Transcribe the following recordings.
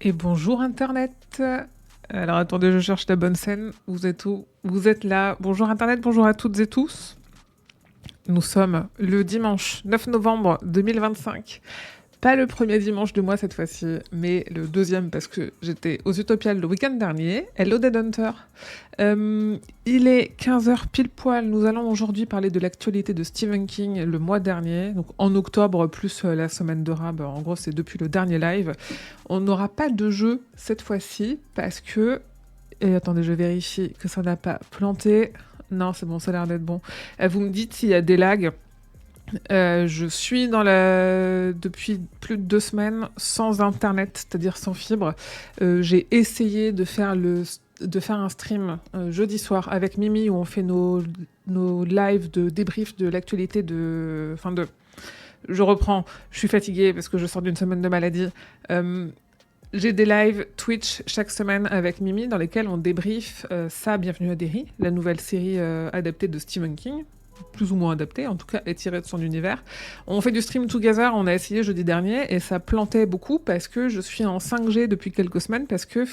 Et bonjour Internet. Alors attendez, je cherche la bonne scène. Vous êtes où? Vous êtes là. Bonjour Internet, bonjour à toutes et tous. Nous sommes le dimanche 9 novembre 2025. Pas le premier dimanche du mois cette fois-ci, mais le deuxième parce que j'étais aux Utopiales le week-end dernier. Hello Dead Hunter. Il est 15h pile poil. Nous allons aujourd'hui parler de l'actualité de Stephen King le mois dernier, donc en octobre plus la semaine de rab. En gros, c'est depuis le dernier live. On n'aura pas de jeu cette fois-ci parce que... Et attendez, je vérifie que ça n'a pas planté. Non, c'est bon, ça a l'air d'être bon. Vous me dites s'il y a des lags. Je suis depuis plus de 2 semaines sans internet, c'est-à-dire sans fibre. J'ai essayé de faire un stream jeudi soir avec Mimi où on fait nos lives de débrief de l'actualité Je reprends, je suis fatiguée parce que je sors d'une semaine de maladie. J'ai des lives Twitch chaque semaine avec Mimi dans lesquels on débrief Bienvenue à Derry, la nouvelle série adaptée de Stephen King, plus ou moins adaptée, en tout cas est tirée de son univers. On fait du stream together, on a essayé jeudi dernier et ça plantait beaucoup parce que je suis en 5G depuis quelques semaines parce que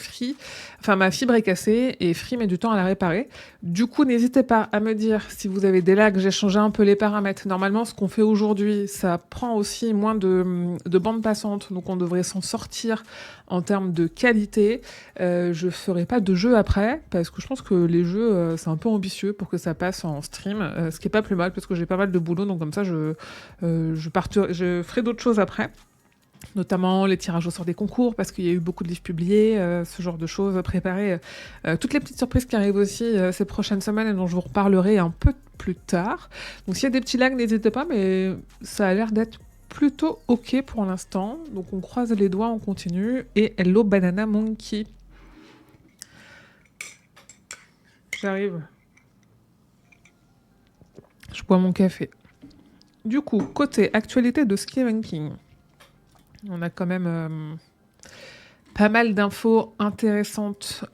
ma fibre est cassée et Free met du temps à la réparer. Du coup, n'hésitez pas à me dire si vous avez des lags, j'ai changé un peu les paramètres. Normalement, ce qu'on fait aujourd'hui, ça prend aussi moins de bandes passantes, donc on devrait s'en sortir en termes de qualité. Je ferai pas de jeu après parce que je pense que les jeux, c'est un peu ambitieux pour que ça passe en stream, ce qui est pas plus mal parce que j'ai pas mal de boulot, donc comme ça je ferai d'autres choses après, notamment les tirages au sort des concours parce qu'il y a eu beaucoup de livres publiés, ce genre de choses, préparer toutes les petites surprises qui arrivent aussi ces prochaines semaines et dont je vous reparlerai un peu plus tard. Donc s'il y a des petits lags, n'hésitez pas, mais ça a l'air d'être plutôt ok pour l'instant, donc on croise les doigts, on continue. Et hello Banana Monkey. J'arrive. Je bois mon café. Du coup, côté actualité de Stephen King, on a quand même pas mal d'infos intéressantes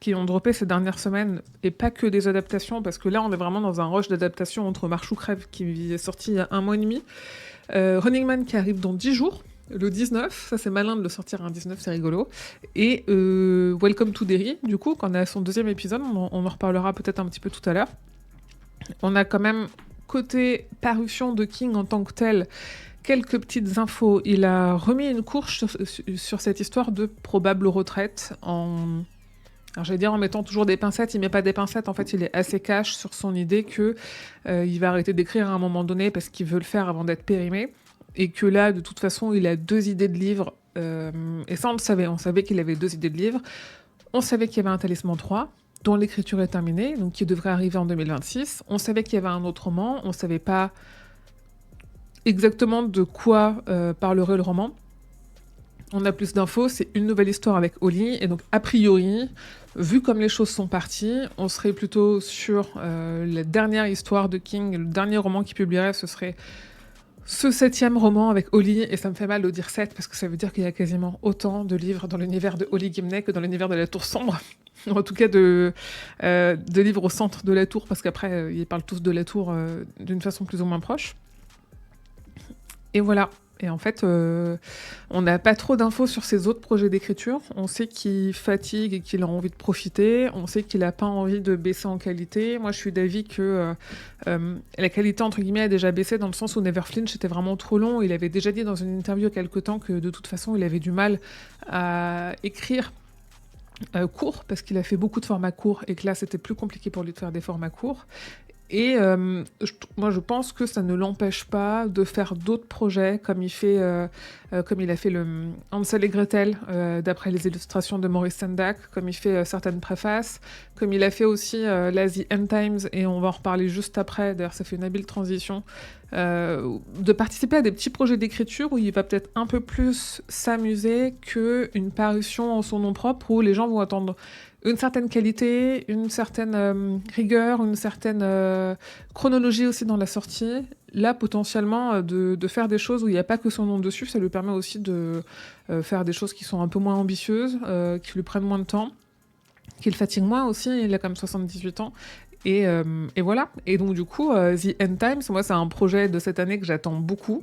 qui ont droppé ces dernières semaines, et pas que des adaptations, parce que là, on est vraiment dans un rush d'adaptation entre Marche ou Crève, qui est sorti il y a 1 mois et demi, Running Man qui arrive dans 10 jours, le 19, ça c'est malin de le sortir un 19, c'est rigolo, et Welcome to Derry, du coup, quand on est à son 2e épisode, on en reparlera peut-être un petit peu tout à l'heure. On a quand même, côté parution de King en tant que tel, quelques petites infos. Il a remis une couche sur cette histoire de probable retraite alors j'allais dire en mettant toujours des pincettes, il met pas des pincettes, en fait il est assez cash sur son idée que il va arrêter d'écrire à un moment donné parce qu'il veut le faire avant d'être périmé, et que là de toute façon il a 2 idées de livres, et ça on savait qu'il avait 2 idées de livres, on savait qu'il y avait un Talisman 3 dont l'écriture est terminée, donc qui devrait arriver en 2026, on savait qu'il y avait un autre roman, on savait pas exactement de quoi parlerait le roman. On a plus d'infos, c'est une nouvelle histoire avec Holly, et donc a priori, vu comme les choses sont parties, on serait plutôt sur la dernière histoire de King, le dernier roman qu'il publierait, ce serait ce 7e roman avec Holly, et ça me fait mal de dire 7, parce que ça veut dire qu'il y a quasiment autant de livres dans l'univers de Holly Gimney que dans l'univers de la Tour Sombre, en tout cas de livres au centre de la Tour, parce qu'après, ils parlent tous de la Tour d'une façon plus ou moins proche. Et voilà. Et en fait, on n'a pas trop d'infos sur ses autres projets d'écriture. On sait qu'il fatigue et qu'il a envie de profiter. On sait qu'il n'a pas envie de baisser en qualité. Moi, je suis d'avis que la qualité, entre guillemets, a déjà baissé dans le sens où Never Flinch était vraiment trop long. Il avait déjà dit dans une interview il y a quelque temps que de toute façon, il avait du mal à écrire court, parce qu'il a fait beaucoup de formats courts et que là, c'était plus compliqué pour lui de faire des formats courts. Et moi, je pense que ça ne l'empêche pas de faire d'autres projets, comme il a fait le Hansel et Gretel, d'après les illustrations de Maurice Sendak, comme il fait certaines préfaces, comme il a fait aussi l'Asie End Times, et on va en reparler juste après, d'ailleurs ça fait une habile transition, de participer à des petits projets d'écriture où il va peut-être un peu plus s'amuser qu'une parution en son nom propre, où les gens vont attendre une certaine qualité, une certaine rigueur, une certaine chronologie aussi dans la sortie. Là, potentiellement, de faire des choses où il n'y a pas que son nom dessus, ça lui permet aussi de faire des choses qui sont un peu moins ambitieuses, qui lui prennent moins de temps, qui le fatiguent moins aussi, il a quand même 78 ans. Et voilà. Et donc, du coup, The End Times, moi, c'est un projet de cette année que j'attends beaucoup,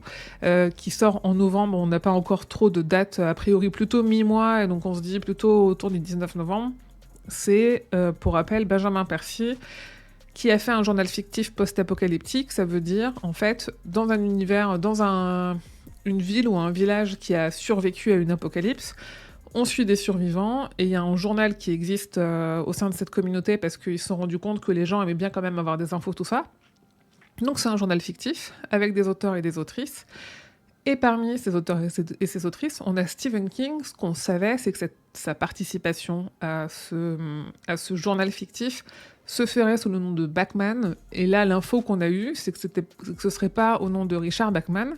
qui sort en novembre. On n'a pas encore trop de dates, a priori plutôt mi-mois, et donc on se dit plutôt autour du 19 novembre. C'est, pour rappel, Benjamin Percy, qui a fait un journal fictif post-apocalyptique. Ça veut dire, en fait, dans un univers, une ville ou un village qui a survécu à une apocalypse, on suit des survivants, et il y a un journal qui existe au sein de cette communauté parce qu'ils se sont rendus compte que les gens aimaient bien quand même avoir des infos, tout ça. Donc c'est un journal fictif, avec des auteurs et des autrices. Et parmi ces auteurs et ces autrices, on a Stephen King. Ce qu'on savait, c'est que sa participation à ce journal fictif se ferait sous le nom de Bachman. Et là, l'info qu'on a eue, c'est que ce serait pas au nom de Richard Bachman.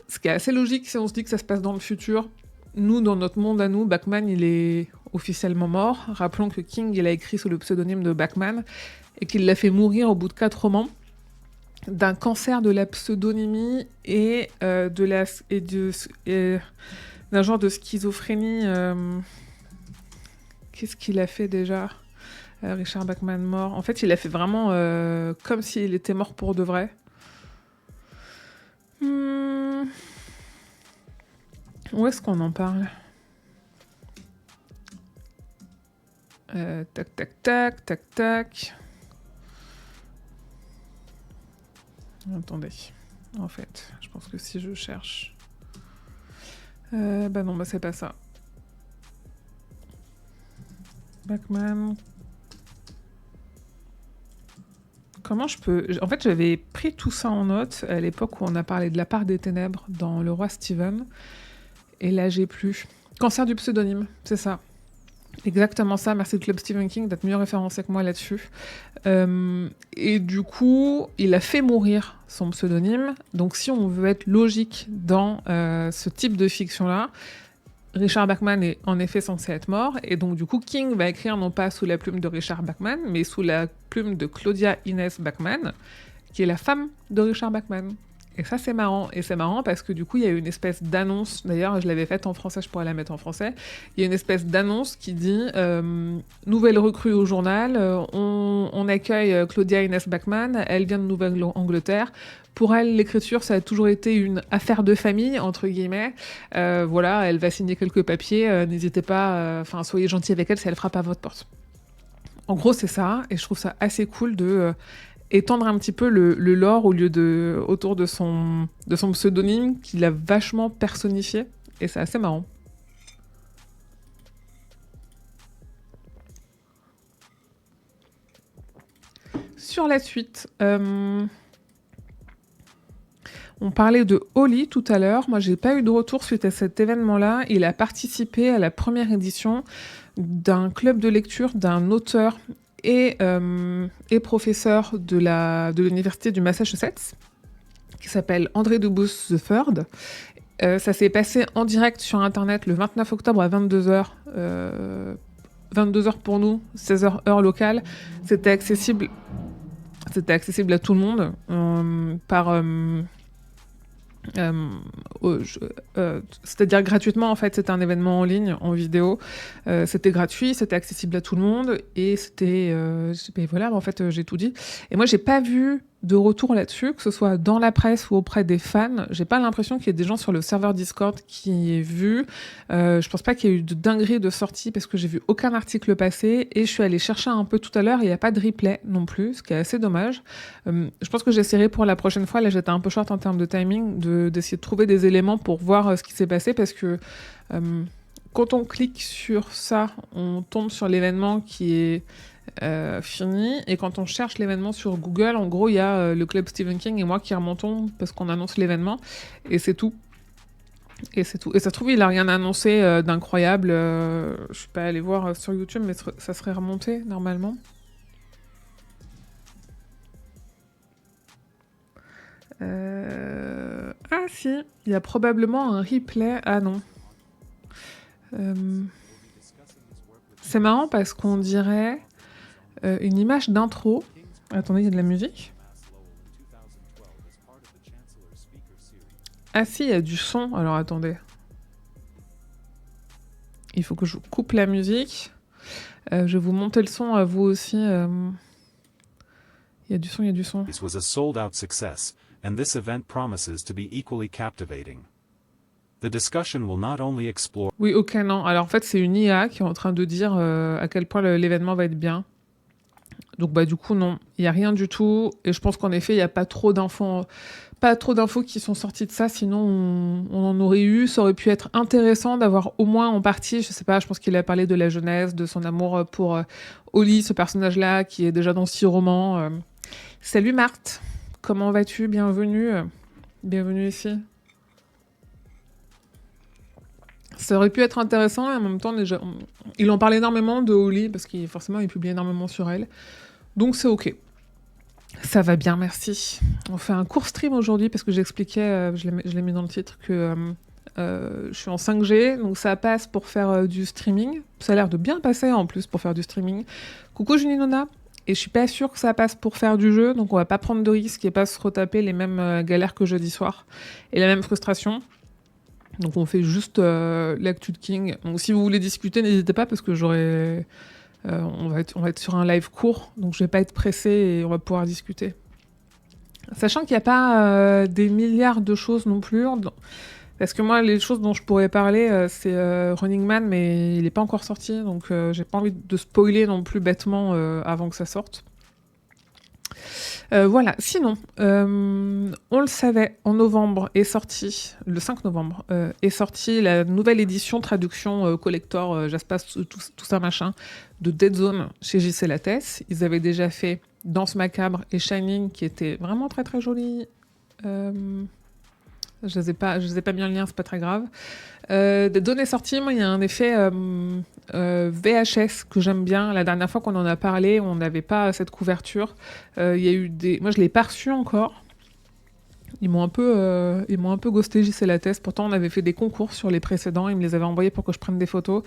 Ce qui est assez logique si on se dit que ça se passe dans le futur. Nous, dans notre monde à nous, Bachman, il est officiellement mort. Rappelons que King, il a écrit sous le pseudonyme de Bachman et qu'il l'a fait mourir au bout de 4 romans d'un cancer de la pseudonymie et d'un genre de schizophrénie. Qu'est-ce qu'il a fait déjà, Richard Bachman mort? En fait, il a fait vraiment comme s'il était mort pour de vrai. Où est-ce qu'on en parle? Tac, tac, tac, tac, tac. Attendez. En fait, je pense que si je cherche... bah non, bah c'est pas ça. Bachman... Comment je peux... En fait, j'avais pris tout ça en note à l'époque où on a parlé de La part des ténèbres dans Le Roi Stephen. Et là, j'ai plus. Cancer du pseudonyme, c'est ça. Exactement ça, merci le Club Stephen King d'être mieux référencé que moi là-dessus. Et du coup, il a fait mourir son pseudonyme. Donc si on veut être logique dans ce type de fiction-là, Richard Bachman est en effet censé être mort. Et donc du coup, King va écrire non pas sous la plume de Richard Bachman, mais sous la plume de Claudia Inès Bachman, qui est la femme de Richard Bachman. Et ça, c'est marrant. Et c'est marrant parce que du coup, il y a une espèce d'annonce. D'ailleurs, je l'avais faite en français, je pourrais la mettre en français. Il y a une espèce d'annonce qui dit nouvelle recrue au journal, on accueille Claudia Inès Bachman, elle vient de Nouvelle-Angleterre. Pour elle, l'écriture, ça a toujours été une affaire de famille, entre guillemets. Voilà, elle va signer quelques papiers, n'hésitez pas, soyez gentils avec elle si elle frappe à votre porte. En gros, c'est ça, et je trouve ça assez cool de étendre un petit peu le lore autour de son pseudonyme qu'il a vachement personnifié, et c'est assez marrant. Sur la suite, on parlait de Oli tout à l'heure. Moi, j'ai pas eu de retour suite à cet événement-là. Il a participé à la première édition d'un club de lecture d'un auteur et professeur de l'université du Massachusetts, qui s'appelle André Dubus III. Ça s'est passé en direct sur Internet le 29 octobre à 22h. 22h pour nous, 16h heure locale. C'était accessible à tout le monde c'est-à-dire gratuitement. En fait, c'était un événement en ligne, en vidéo. C'était gratuit, c'était accessible à tout le monde, et c'était voilà, en fait, j'ai tout dit. Et moi, j'ai pas vu de retour là-dessus, que ce soit dans la presse ou auprès des fans. J'ai pas l'impression qu'il y ait des gens sur le serveur Discord qui aient vu. Je pense pas qu'il y ait eu de dinguerie de sortie, parce que j'ai vu aucun article passer, et je suis allée chercher un peu tout à l'heure, il n'y a pas de replay non plus, ce qui est assez dommage. Je pense que j'essaierai pour la prochaine fois. Là, j'étais un peu short en termes de timing, d'essayer de trouver des éléments pour voir ce qui s'est passé, parce que quand on clique sur ça, on tombe sur l'événement qui est fini, et quand on cherche l'événement sur Google, en gros, il y a le Club Stephen King et moi qui remontons parce qu'on annonce l'événement, et c'est tout. Et c'est tout. Et ça se trouve, il a rien annoncé d'incroyable. Je suis pas allée voir sur YouTube, mais ça serait remonté normalement. Ah si, il y a probablement un replay. Ah non. C'est marrant parce qu'on dirait une image d'intro. Attendez, il y a de la musique. Ah si, il y a du son. Alors attendez. Il faut que je coupe la musique. Je vais vous monter le son à vous aussi. Il y a du son, il y a du son. was a sold-out success, and this event promises to be equally captivating. The discussion will not only explore... Oui, ok, non. Alors en fait, c'est une IA qui est en train de dire à quel point l'événement va être bien. Donc bah du coup, non, il n'y a rien du tout. Et je pense qu'en effet, il n'y a pas trop d'infos qui sont sorties de ça, sinon on en aurait eu. Ça aurait pu être intéressant d'avoir au moins en partie, je sais pas, je pense qu'il a parlé de la jeunesse, de son amour pour Oli, ce personnage-là, qui est déjà dans 6 romans. Salut Marthe, comment vas-tu? Bienvenue. Bienvenue ici. Ça aurait pu être intéressant et en même temps, déjà, il en parle énormément de Oli parce qu'il forcément il publie énormément sur elle. Donc c'est ok. Ça va bien, merci. On fait un court stream aujourd'hui parce que j'expliquais, je l'ai mis dans le titre, que je suis en 5G, donc ça passe pour faire du streaming. Ça a l'air de bien passer en plus pour faire du streaming. Coucou Juninona. Et je suis pas sûre que ça passe pour faire du jeu, donc on va pas prendre de risques et pas se retaper les mêmes galères que jeudi soir et la même frustration. Donc on fait juste l'actu de King. Donc si vous voulez discuter, n'hésitez pas parce que on va être sur un live court, donc je vais pas être pressée et on va pouvoir discuter. Sachant qu'il n'y a pas des milliards de choses non plus. Parce que moi, les choses dont je pourrais parler, c'est Running Man, mais il n'est pas encore sorti, donc j'ai pas envie de spoiler non plus bêtement avant que ça sorte. Voilà, sinon, on le savait, en novembre est sorti, le 5 novembre, est sortie la nouvelle édition traduction collector, j'espace tout ça machin, de Dead Zone chez JC Lattès. Ils avaient déjà fait Danse Macabre et Shining, qui étaient vraiment très très jolis. Je les ai pas mis en lien, c'est pas très grave. Dead Zone est sorti, moi il y a un effet VHS que j'aime bien. La dernière fois qu'on en a parlé, on n'avait pas cette couverture. Il y a eu moi je l'ai pas reçu encore. Ils m'ont un peu ghosté JC Lattès. Pourtant on avait fait des concours sur les précédents, ils me les avaient envoyés pour que je prenne des photos.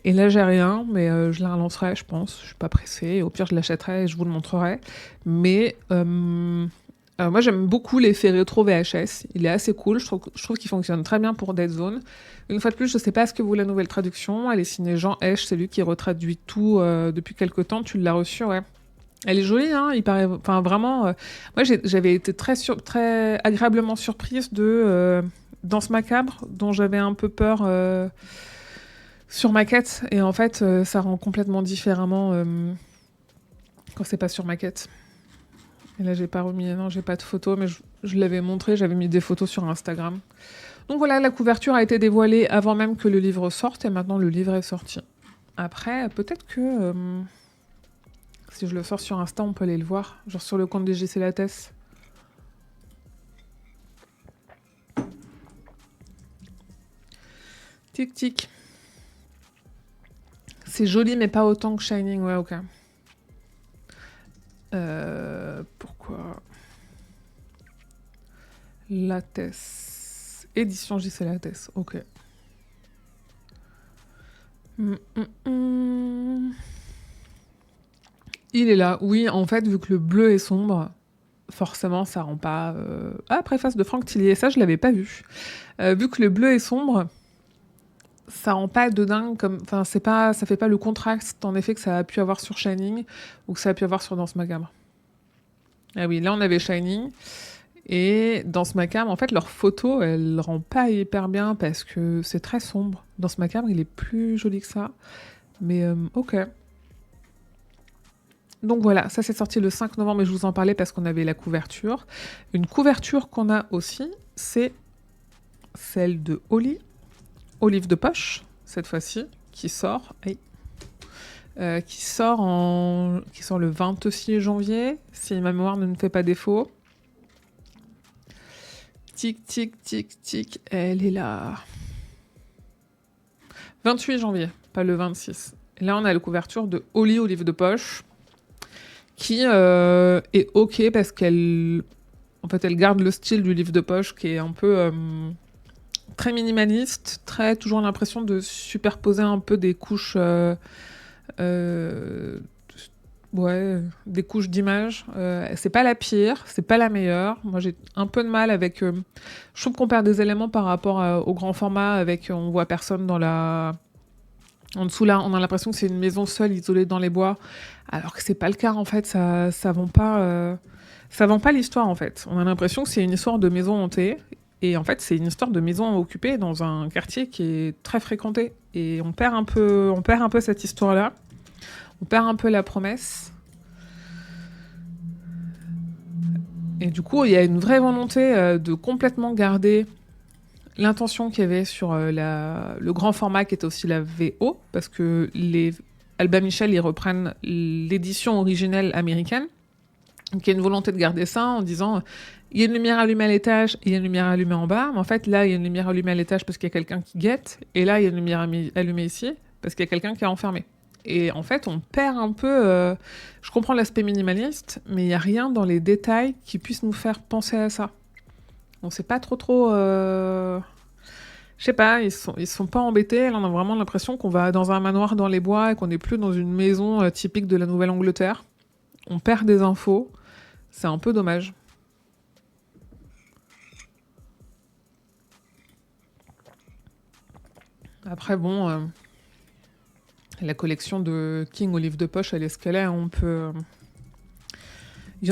Et là j'ai rien, mais je la relancerai je pense. Je suis pas pressée. Au pire je l'achèterai et je vous le montrerai. Mais moi j'aime beaucoup l'effet rétro VHS, il est assez cool, je trouve qu'il fonctionne très bien pour Dead Zone. Une fois de plus, je sais pas ce que vaut la nouvelle traduction, elle est signée Jean Hesch, c'est lui qui retraduit tout depuis quelques temps, tu l'as reçue, ouais. Elle est jolie, hein, il paraît, enfin vraiment, moi j'avais été très agréablement surprise de Danse Macabre, dont j'avais un peu peur sur maquette, et en fait ça rend complètement différemment quand c'est pas sur maquette. Et là, j'ai pas de photos, mais je l'avais montré, j'avais mis des photos sur Instagram. Donc voilà, la couverture a été dévoilée avant même que le livre sorte, et maintenant le livre est sorti. Après, peut-être que si je le sors sur Insta, on peut aller le voir, genre sur le compte des JC Lattès. Tic tic. C'est joli, mais pas autant que Shining, ouais, ok. Pourquoi Lattès. Édition JC Lattès, ok. Il est là, oui, en fait, vu que le bleu est sombre, forcément, ça rend pas... Ah, préface de Franck Tillier, ça, je l'avais pas vu. Vu que le bleu est sombre, ça rend pas de dingue comme... Enfin, ça fait pas le contraste, en effet, que ça a pu avoir sur Shining, ou que ça a pu avoir sur Danse Macabre. Ah oui, là, on avait Shining, et Danse Macabre, en fait, leur photo, elle rend pas hyper bien, parce que c'est très sombre. Danse Macabre, il est plus joli que ça. Mais, ok. Donc voilà, ça c'est sorti le 5 novembre et je vous en parlais parce qu'on avait la couverture. Une couverture qu'on a aussi, c'est celle de Oli, Olive de poche, cette fois-ci, qui sort le 26 janvier, si ma mémoire ne me fait pas défaut. Tic, tic, tic, tic, elle est là. 28 janvier, pas le 26. Et là, on a la couverture de Oli, Olive de poche, qui est ok parce qu'elle elle garde le style du livre de poche qui est un peu très minimaliste, toujours l'impression de superposer un peu des couches des couches d'images. C'est pas la pire, c'est pas la meilleure. Moi j'ai un peu de mal avec je trouve qu'on perd des éléments par rapport au grand format avec on voit personne dans la En dessous, là, on a l'impression que c'est une maison seule, isolée dans les bois, alors que c'est pas le cas, en fait. Ça vend pas l'histoire, en fait. On a l'impression que c'est une histoire de maison hantée. Et en fait, c'est une histoire de maison occupée dans un quartier qui est très fréquenté. Et on perd un peu cette histoire-là. On perd un peu la promesse. Et du coup, il y a une vraie volonté de complètement garder l'intention qu'il y avait sur le grand format qui était aussi la VO, parce que Albin Michel, ils reprennent l'édition originelle américaine. Donc il y a une volonté de garder ça en disant il y a une lumière allumée à l'étage, il y a une lumière allumée en bas, mais en fait là il y a une lumière allumée à l'étage parce qu'il y a quelqu'un qui guette, et là il y a une lumière allumée ici parce qu'il y a quelqu'un qui est enfermé. Et en fait on perd un peu, je comprends l'aspect minimaliste, mais il n'y a rien dans les détails qui puisse nous faire penser à ça. On sait pas trop... Je sais pas, ils sont pas embêtés, là on a vraiment l'impression qu'on va dans un manoir dans les bois et qu'on n'est plus dans une maison typique de la Nouvelle-Angleterre. On perd des infos, c'est un peu dommage. Après, bon, la collection de King aux livres de poche, elle est ce qu'elle est. On peut.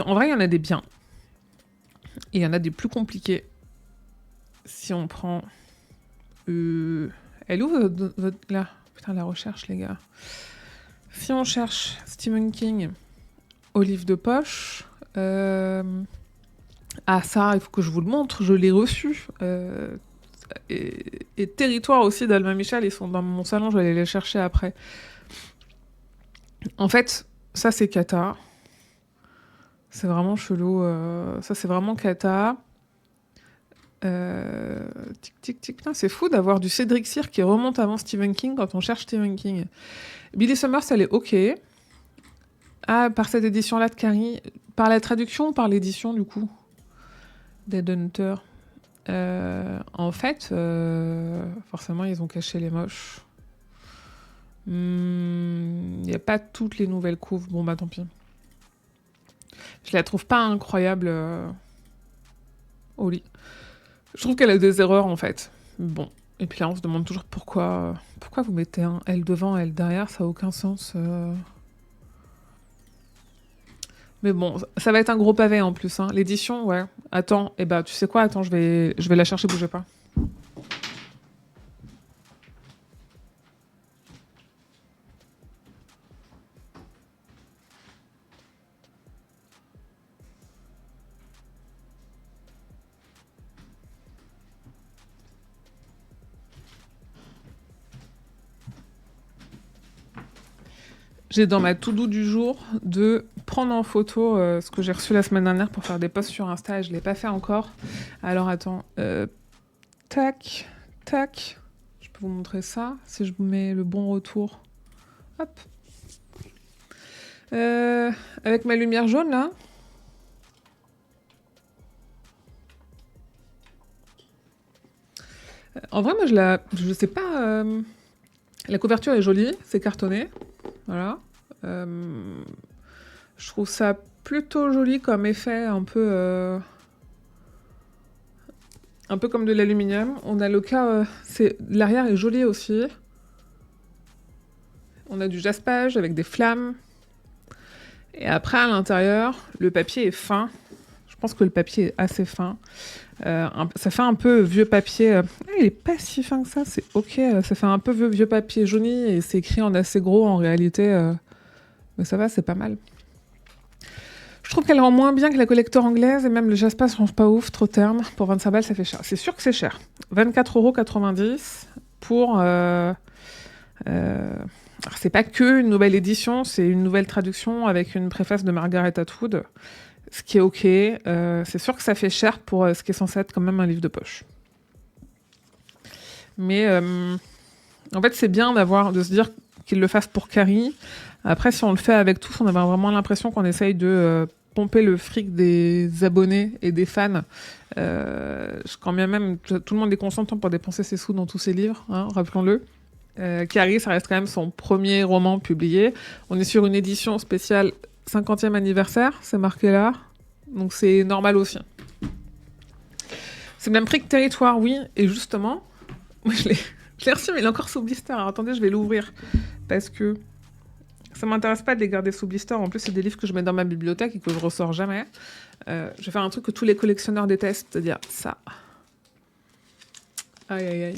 En vrai, il y en a des biens. Et il y en a des plus compliqués. Si on prend. Elle est où votre. Là. Putain, la recherche, les gars. Si on cherche Stephen King aux livres de poche. Ah, ça, il faut que je vous le montre. Je l'ai reçu. Et Territoire aussi d'Albin Michel, ils sont dans mon salon, je vais aller les chercher après. En fait, ça c'est cata. C'est vraiment chelou. Ça c'est vraiment cata. Tic tic tic. Putain, c'est fou d'avoir du Cédric Cyr qui remonte avant Stephen King quand on cherche Stephen King. Billy Summers, elle est ok. Ah, par cette édition-là de Carrie. Par la traduction ou par l'édition du coup Dead Hunter. En fait, forcément, ils ont caché les moches. Il n'y a pas toutes les nouvelles couves. Bon, bah tant pis. Je la trouve pas incroyable au lit. Je trouve qu'elle a des erreurs, en fait. Bon. Et puis là, on se demande toujours pourquoi vous mettez un L devant, L derrière, ça n'a aucun sens. Mais bon, ça va être un gros pavé en plus. Hein. L'édition, ouais. Attends, tu sais quoi? Attends, je vais la chercher, bougez pas. J'ai dans ma to-do du jour de prendre en photo ce que j'ai reçu la semaine dernière pour faire des posts sur Insta et je ne l'ai pas fait encore. Alors attends, tac, tac, je peux vous montrer ça si je vous mets le bon retour. Hop. Avec ma lumière jaune là. En vrai, moi je sais pas. La couverture est jolie, c'est cartonné. Voilà. Je trouve ça plutôt joli comme effet, un peu comme de l'aluminium. On a le cas, l'arrière est joli aussi. On a du jaspage avec des flammes. Et après, à l'intérieur, le papier est fin. Je pense que le papier est assez fin. Ça fait un peu vieux papier. Il est pas si fin que ça, c'est ok. Ça fait un peu vieux papier jauni et c'est écrit en assez gros en réalité. Mais ça va, c'est pas mal. Je trouve qu'elle rend moins bien que la collector anglaise et même le jaspage range pas ouf, trop terne. Pour 25 balles, ça fait cher. C'est sûr que c'est cher. 24,90€ pour... Alors, c'est pas que une nouvelle édition, c'est une nouvelle traduction avec une préface de Margaret Atwood. Ce qui est ok. C'est sûr que ça fait cher pour ce qui est censé être quand même un livre de poche. Mais en fait, c'est bien de se dire qu'ils le fassent pour Carrie. Après, si on le fait avec tous, on a vraiment l'impression qu'on essaye de pomper le fric des abonnés et des fans. Quand bien même, tout le monde est consentant pour dépenser ses sous dans tous ses livres, hein, rappelons-le. Carrie, ça reste quand même son premier roman publié. On est sur une édition spéciale 50e anniversaire, c'est marqué là. Donc c'est normal aussi. C'est le même prix que Territoire, oui. Et justement, moi Je l'ai reçu, mais il est encore sous blister. Alors, attendez, je vais l'ouvrir. Parce que ça m'intéresse pas de les garder sous blister. En plus, c'est des livres que je mets dans ma bibliothèque et que je ressors jamais. Je vais faire un truc que tous les collectionneurs détestent, c'est-à-dire ça. Aïe, aïe, aïe.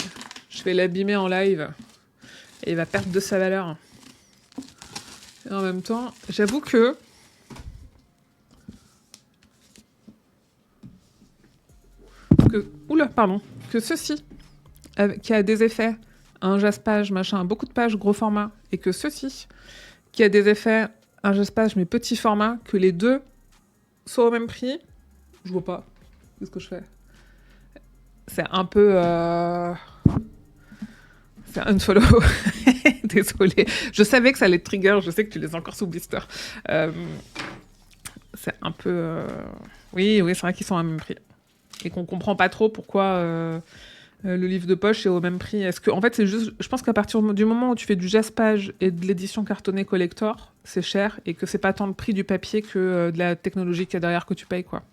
Je vais l'abîmer en live. Et il va perdre de sa valeur. Et en même temps, j'avoue que... Oula, pardon. Que ceci, qui a des effets, un jaspage, machin, beaucoup de pages, gros format, et que ceci, qui a des effets, un jaspage, mais petit format, que les deux soient au même prix, je vois pas. Qu'est-ce que je fais? C'est un peu... C'est unfollow. Désolée. Je savais que ça allait te trigger, je sais que tu les as encore sous blister. C'est un peu... Oui, c'est vrai qu'ils sont à même prix. Et qu'on comprend pas trop pourquoi le livre de poche est au même prix. Est-ce que, en fait, c'est juste... Je pense qu'à partir du moment où tu fais du jaspage et de l'édition cartonnée collector, c'est cher et que c'est pas tant le prix du papier que de la technologie qu'il y a derrière que tu payes, quoi.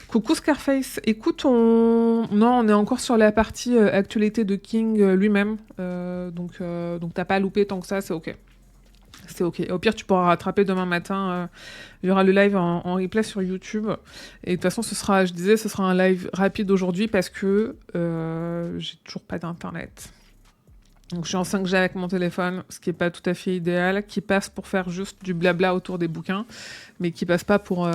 Coucou Scarface, écoute, on est encore sur la partie actualité de King lui-même, donc t'as pas loupé tant que ça, c'est ok. C'est ok. Au pire, tu pourras rattraper demain matin, il y aura le live en replay sur YouTube, et de toute façon, ce sera un live rapide aujourd'hui parce que j'ai toujours pas d'internet. Donc je suis en 5G avec mon téléphone, ce qui est pas tout à fait idéal, qui passe pour faire juste du blabla autour des bouquins, mais qui passe pas pour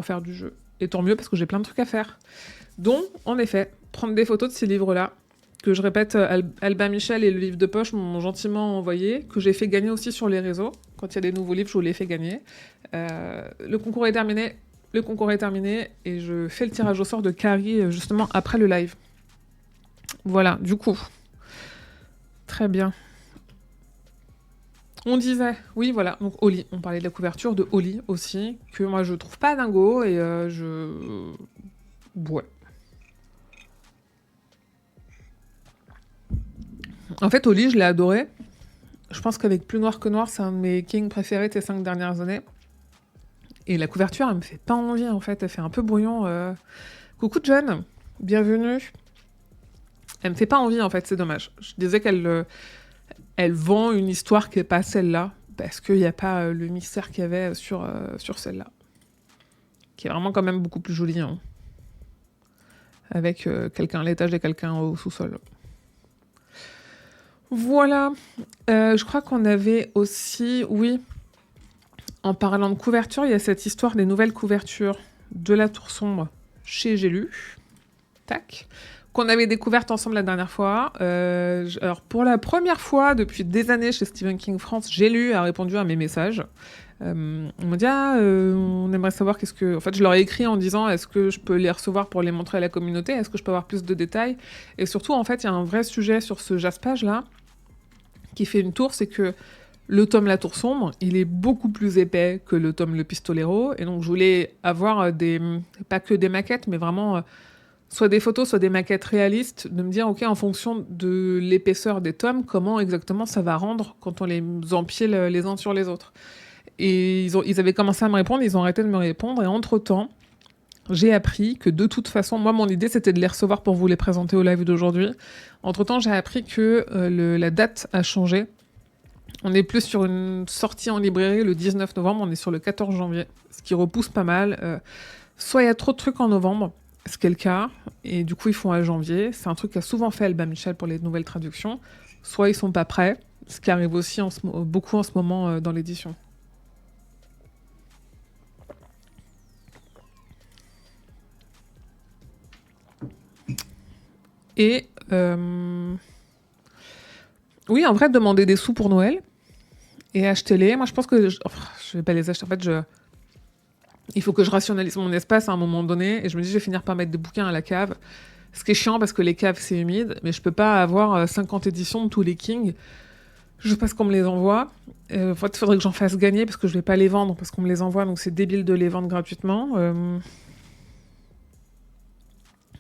faire du jeu. Et tant mieux, parce que j'ai plein de trucs à faire. Donc, en effet, prendre des photos de ces livres-là, que je répète, Albin Michel et le livre de poche m'ont gentiment envoyé, que j'ai fait gagner aussi sur les réseaux. Quand il y a des nouveaux livres, je vous les fais gagner. Le concours est terminé, et je fais le tirage au sort de Carrie, justement, après le live. Voilà, du coup. Très bien. On disait, oui, voilà, donc Oli, on parlait de la couverture de Oli aussi, que moi je trouve pas dingo, et ouais. En fait, Oli, je l'ai adoré. Je pense qu'avec Plus Noir que Noir, c'est un de mes kings préférés de ces 5 dernières années. Et la couverture, elle me fait pas envie, en fait, elle fait un peu brouillon. Coucou John, bienvenue. Elle me fait pas envie, en fait, c'est dommage. Je disais qu'elle... Elle vend une histoire qui n'est pas celle-là, parce qu'il n'y a pas le mystère qu'il y avait sur celle-là. Qui est vraiment quand même beaucoup plus jolie. Hein. Avec quelqu'un à l'étage et quelqu'un au sous-sol. Voilà. Je crois qu'on avait aussi... Oui. En parlant de couverture, il y a cette histoire des nouvelles couvertures de La Tour Sombre chez J'ai lu. Tac. Qu'on avait découverte ensemble la dernière fois. Alors, pour la première fois depuis des années chez Stephen King France, J'ai lu a répondu à mes messages. On m'a dit, on aimerait savoir qu'est-ce que... En fait, je leur ai écrit en disant, est-ce que je peux les recevoir pour les montrer à la communauté? Est-ce que je peux avoir plus de détails? Et surtout, en fait, il y a un vrai sujet sur ce jaspage-là qui fait une tour, c'est que le tome La Tour Sombre, il est beaucoup plus épais que le tome Le Pistolero. Et donc, je voulais avoir pas que des maquettes, mais vraiment... soit des photos, soit des maquettes réalistes, de me dire, ok, en fonction de l'épaisseur des tomes, comment exactement ça va rendre quand on les empile les uns sur les autres. Et ils avaient commencé à me répondre, ils ont arrêté de me répondre, et entre-temps, j'ai appris que de toute façon, moi, mon idée, c'était de les recevoir pour vous les présenter au live d'aujourd'hui. Entre-temps, j'ai appris que la date a changé. On n'est plus sur une sortie en librairie le 19 novembre, on est sur le 14 janvier, ce qui repousse pas mal. Soit il y a trop de trucs en novembre, ce qui est le cas, et du coup ils font à janvier. C'est un truc qu'a souvent fait Albin Michel pour les nouvelles traductions. Soit ils sont pas prêts, ce qui arrive aussi beaucoup en ce moment dans l'édition. Et oui, en vrai, demander des sous pour Noël et acheter-les. Moi, je pense que je vais pas les acheter. En fait, il faut que je rationalise mon espace à un moment donné, et je me dis, je vais finir par mettre des bouquins à la cave. Ce qui est chiant parce que les caves, c'est humide, mais je peux pas avoir 50 éditions de tous les Kings. Je sais pas ce qu'on me les envoie. En fait, il faudrait que j'en fasse gagner parce que je vais pas les vendre parce qu'on me les envoie, donc c'est débile de les vendre gratuitement.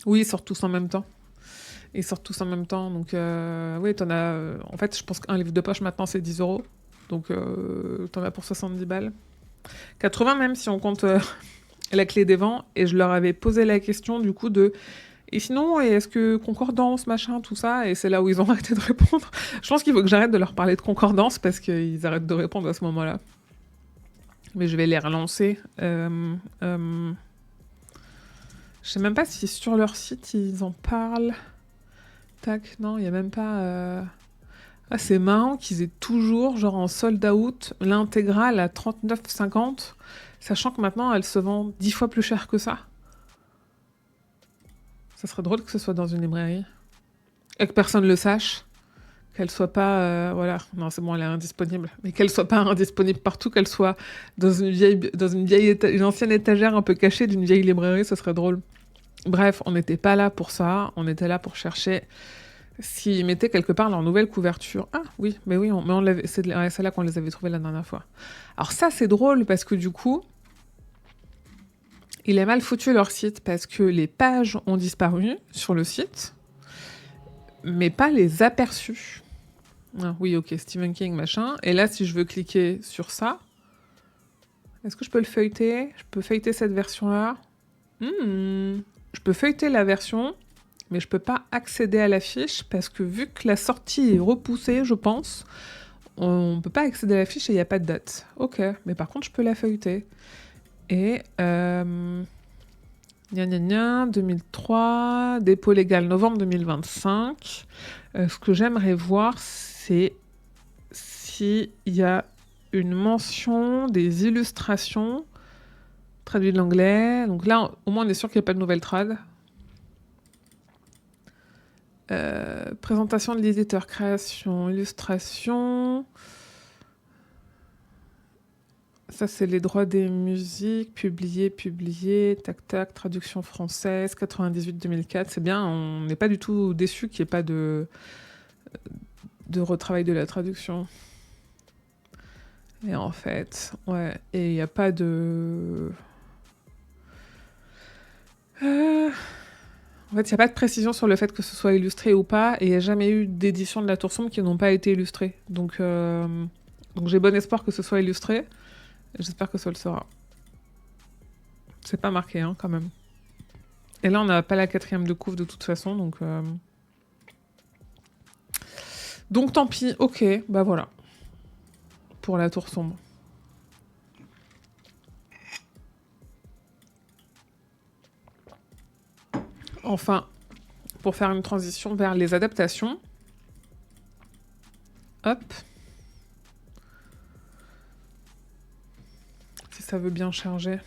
Oui, ils sortent tous en même temps. Donc oui, t'en as... En fait, je pense qu'un livre de poche maintenant, c'est 10 €. Donc t'en as pour 70 balles. 80 même, si on compte la clé des vents. Et je leur avais posé la question, du coup, de... Et sinon, et est-ce que concordance, machin, tout ça, et c'est là où ils ont arrêté de répondre. Je pense qu'il faut que j'arrête de leur parler de concordance parce qu'ils arrêtent de répondre à ce moment-là. Mais je vais les relancer. Je sais même pas si sur leur site ils en parlent. Tac, non, il y a même pas. Ah, c'est marrant qu'ils aient toujours, genre en sold out, l'intégrale à 39,50, sachant que maintenant elle se vend 10 fois plus cher que ça. Ça serait drôle que ce soit dans une librairie. Et que personne le sache. Qu'elle soit pas. Voilà. Non, c'est bon, elle est indisponible. Mais qu'elle soit pas indisponible partout, qu'elle soit dans une ancienne étagère un peu cachée d'une vieille librairie, ce serait drôle. Bref, on n'était pas là pour ça. On était là pour chercher s'ils mettaient quelque part leur nouvelle couverture. Ah oui, mais oui, c'est là qu'on les avait trouvés la dernière fois. Alors ça, c'est drôle parce que du coup, il est mal foutu leur site parce que les pages ont disparu sur le site, mais pas les aperçus. Ah, oui, ok, Stephen King, machin. Et là, si je veux cliquer sur ça, est-ce que je peux le feuilleter? Je peux feuilleter cette version-là. Je peux feuilleter la version, mais je peux pas accéder à la fiche parce que vu que la sortie est repoussée, je pense, on peut pas accéder à la fiche et il n'y a pas de date. Ok, mais par contre, je peux la feuilleter. Et... Gna gna gna, 2003, dépôt légal novembre 2025. Ce que j'aimerais voir, c'est s'il y a une mention des illustrations traduites de l'anglais. Donc là, au moins, on est sûr qu'il n'y a pas de nouvelle trad. Présentation de l'éditeur, création, illustration. Ça, c'est les droits des musiques, publié, tac, tac, traduction française, 98-2004. C'est bien, on n'est pas du tout déçu qu'il n'y ait pas de retravail de la traduction. Et en fait, ouais, et il n'y a pas de... En fait, il n'y a pas de précision sur le fait que ce soit illustré ou pas, et il n'y a jamais eu d'édition de la Tour Sombre qui n'ont pas été illustrées. Donc j'ai bon espoir que ce soit illustré. J'espère que ça le sera. C'est pas marqué, hein, quand même. Et là, on n'a pas la 4e de couve de toute façon, donc... Donc tant pis, ok, bah voilà. Pour la Tour Sombre. Enfin, pour faire une transition vers les adaptations. Hop. Si ça veut bien charger.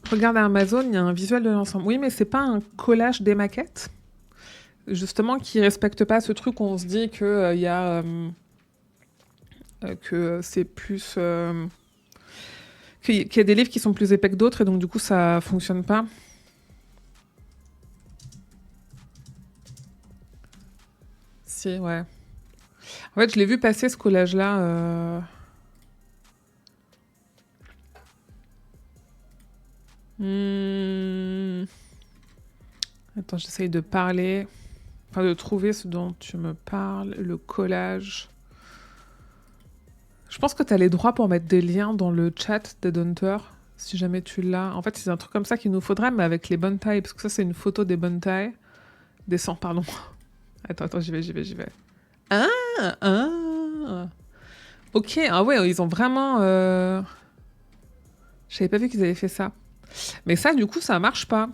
Regarde à Amazon, il y a un visuel de l'ensemble. Oui, mais c'est pas un collage des maquettes, justement, qui respecte pas ce truc où on se dit que y a que c'est plus qu'il y a des livres qui sont plus épais que d'autres et donc du coup ça fonctionne pas. Si, ouais. En fait, je l'ai vu passer ce collage-là. Attends, j'essaye de parler. Enfin, de trouver ce dont tu me parles. Le collage. Je pense que tu as les droits pour mettre des liens dans le chat des Hunter, si jamais tu l'as. En fait, c'est un truc comme ça qu'il nous faudrait, mais avec les bonnes tailles. Parce que ça, c'est une photo des bonnes tailles. Des 100, pardon. Attends, j'y vais. Ah. Ok, ah ouais, ils ont vraiment... J'avais pas vu qu'ils avaient fait ça. Mais ça, du coup, ça marche pas.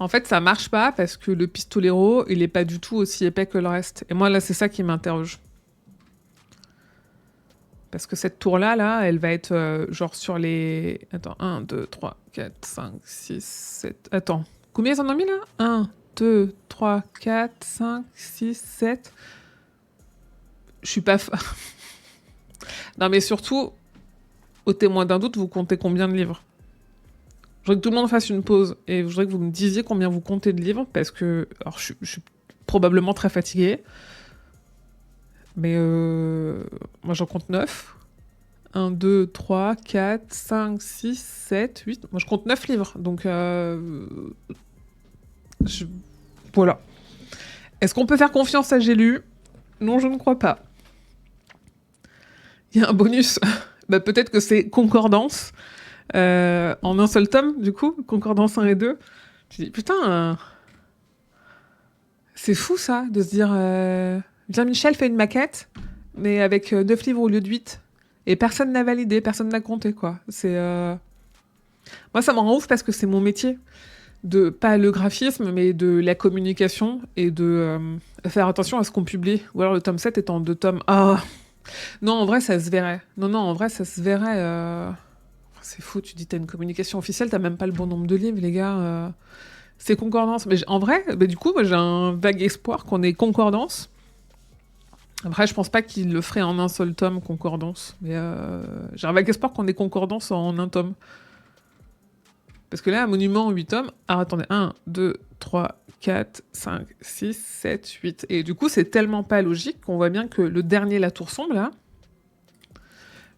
En fait, ça marche pas parce que le pistolero, il est pas du tout aussi épais que le reste. Et moi, là, c'est ça qui m'interroge. Parce que cette tour-là, là, elle va être genre sur les... Attends, 1, 2, 3, 4, 5, 6, 7... Attends, combien ils en ont mis, là? 1, 2, 3, 4, 5, 6, 7... Je suis pas... Non, mais surtout, au témoin d'un doute, vous comptez combien de livres? Je voudrais que tout le monde fasse une pause et je voudrais que vous me disiez combien vous comptez de livres parce que... Alors, je suis probablement très fatiguée. Mais moi, j'en compte 9. 1, 2, 3, 4, 5, 6, 7, 8. Moi, je compte 9 livres. Donc, voilà. Est-ce qu'on peut faire confiance à J'ai lu? Non, je ne crois pas. Il Il y a un bonus. Bah, peut-être que c'est concordance en un seul tome, du coup, concordance 1 et 2. Tu dis, putain, c'est fou ça, de se dire, bien Michel fait une maquette, mais avec 9 livres au lieu de 8. Et personne n'a validé, personne n'a compté, quoi. Moi, ça me rend ouf parce que c'est mon métier. Pas le graphisme, mais de la communication et de faire attention à ce qu'on publie. Ou alors le tome 7 est en 2 tomes. Ah, non, en vrai, ça se verrait. Non, en vrai, ça se verrait. C'est fou, tu dis t'as une communication officielle, t'as même pas le bon nombre de livres, les gars. C'est concordance. Mais en vrai, du coup, moi, j'ai un vague espoir qu'on ait concordance. Après, je pense pas qu'il le ferait en un seul tome, concordance. Mais j'ai un vague espoir qu'on ait concordance en un tome. Parce que là, un monument en 8 tomes... Alors attendez, 1, 2, 3, 4, 5, 6, 7, 8. Et du coup, c'est tellement pas logique qu'on voit bien que le dernier La Tour Sombre, là...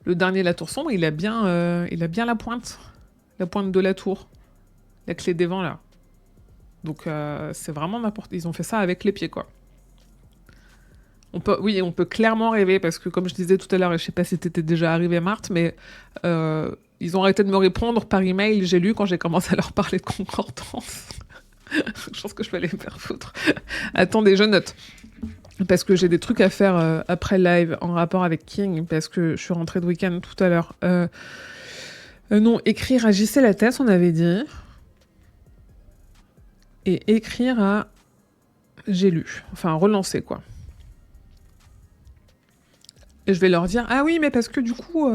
Le dernier La Tour Sombre, il a bien la pointe. La pointe de la tour. La clé des vents, là. Donc, c'est vraiment n'importe... Ils ont fait ça avec les pieds, quoi. On peut clairement rêver, parce que comme je disais tout à l'heure, et je sais pas si t'étais déjà arrivé, Marthe, mais ils ont arrêté de me répondre par email, j'ai lu quand j'ai commencé à leur parler de concordance. Je pense que je vais aller me faire foutre. Attendez, je note. Parce que j'ai des trucs à faire après live en rapport avec King, parce que je suis rentrée de week-end tout à l'heure. Non, écrire à JC Lattès, on avait dit. Et écrire à J'ai lu. Enfin, relancer, quoi. Et je vais leur dire, ah oui, mais parce que du coup,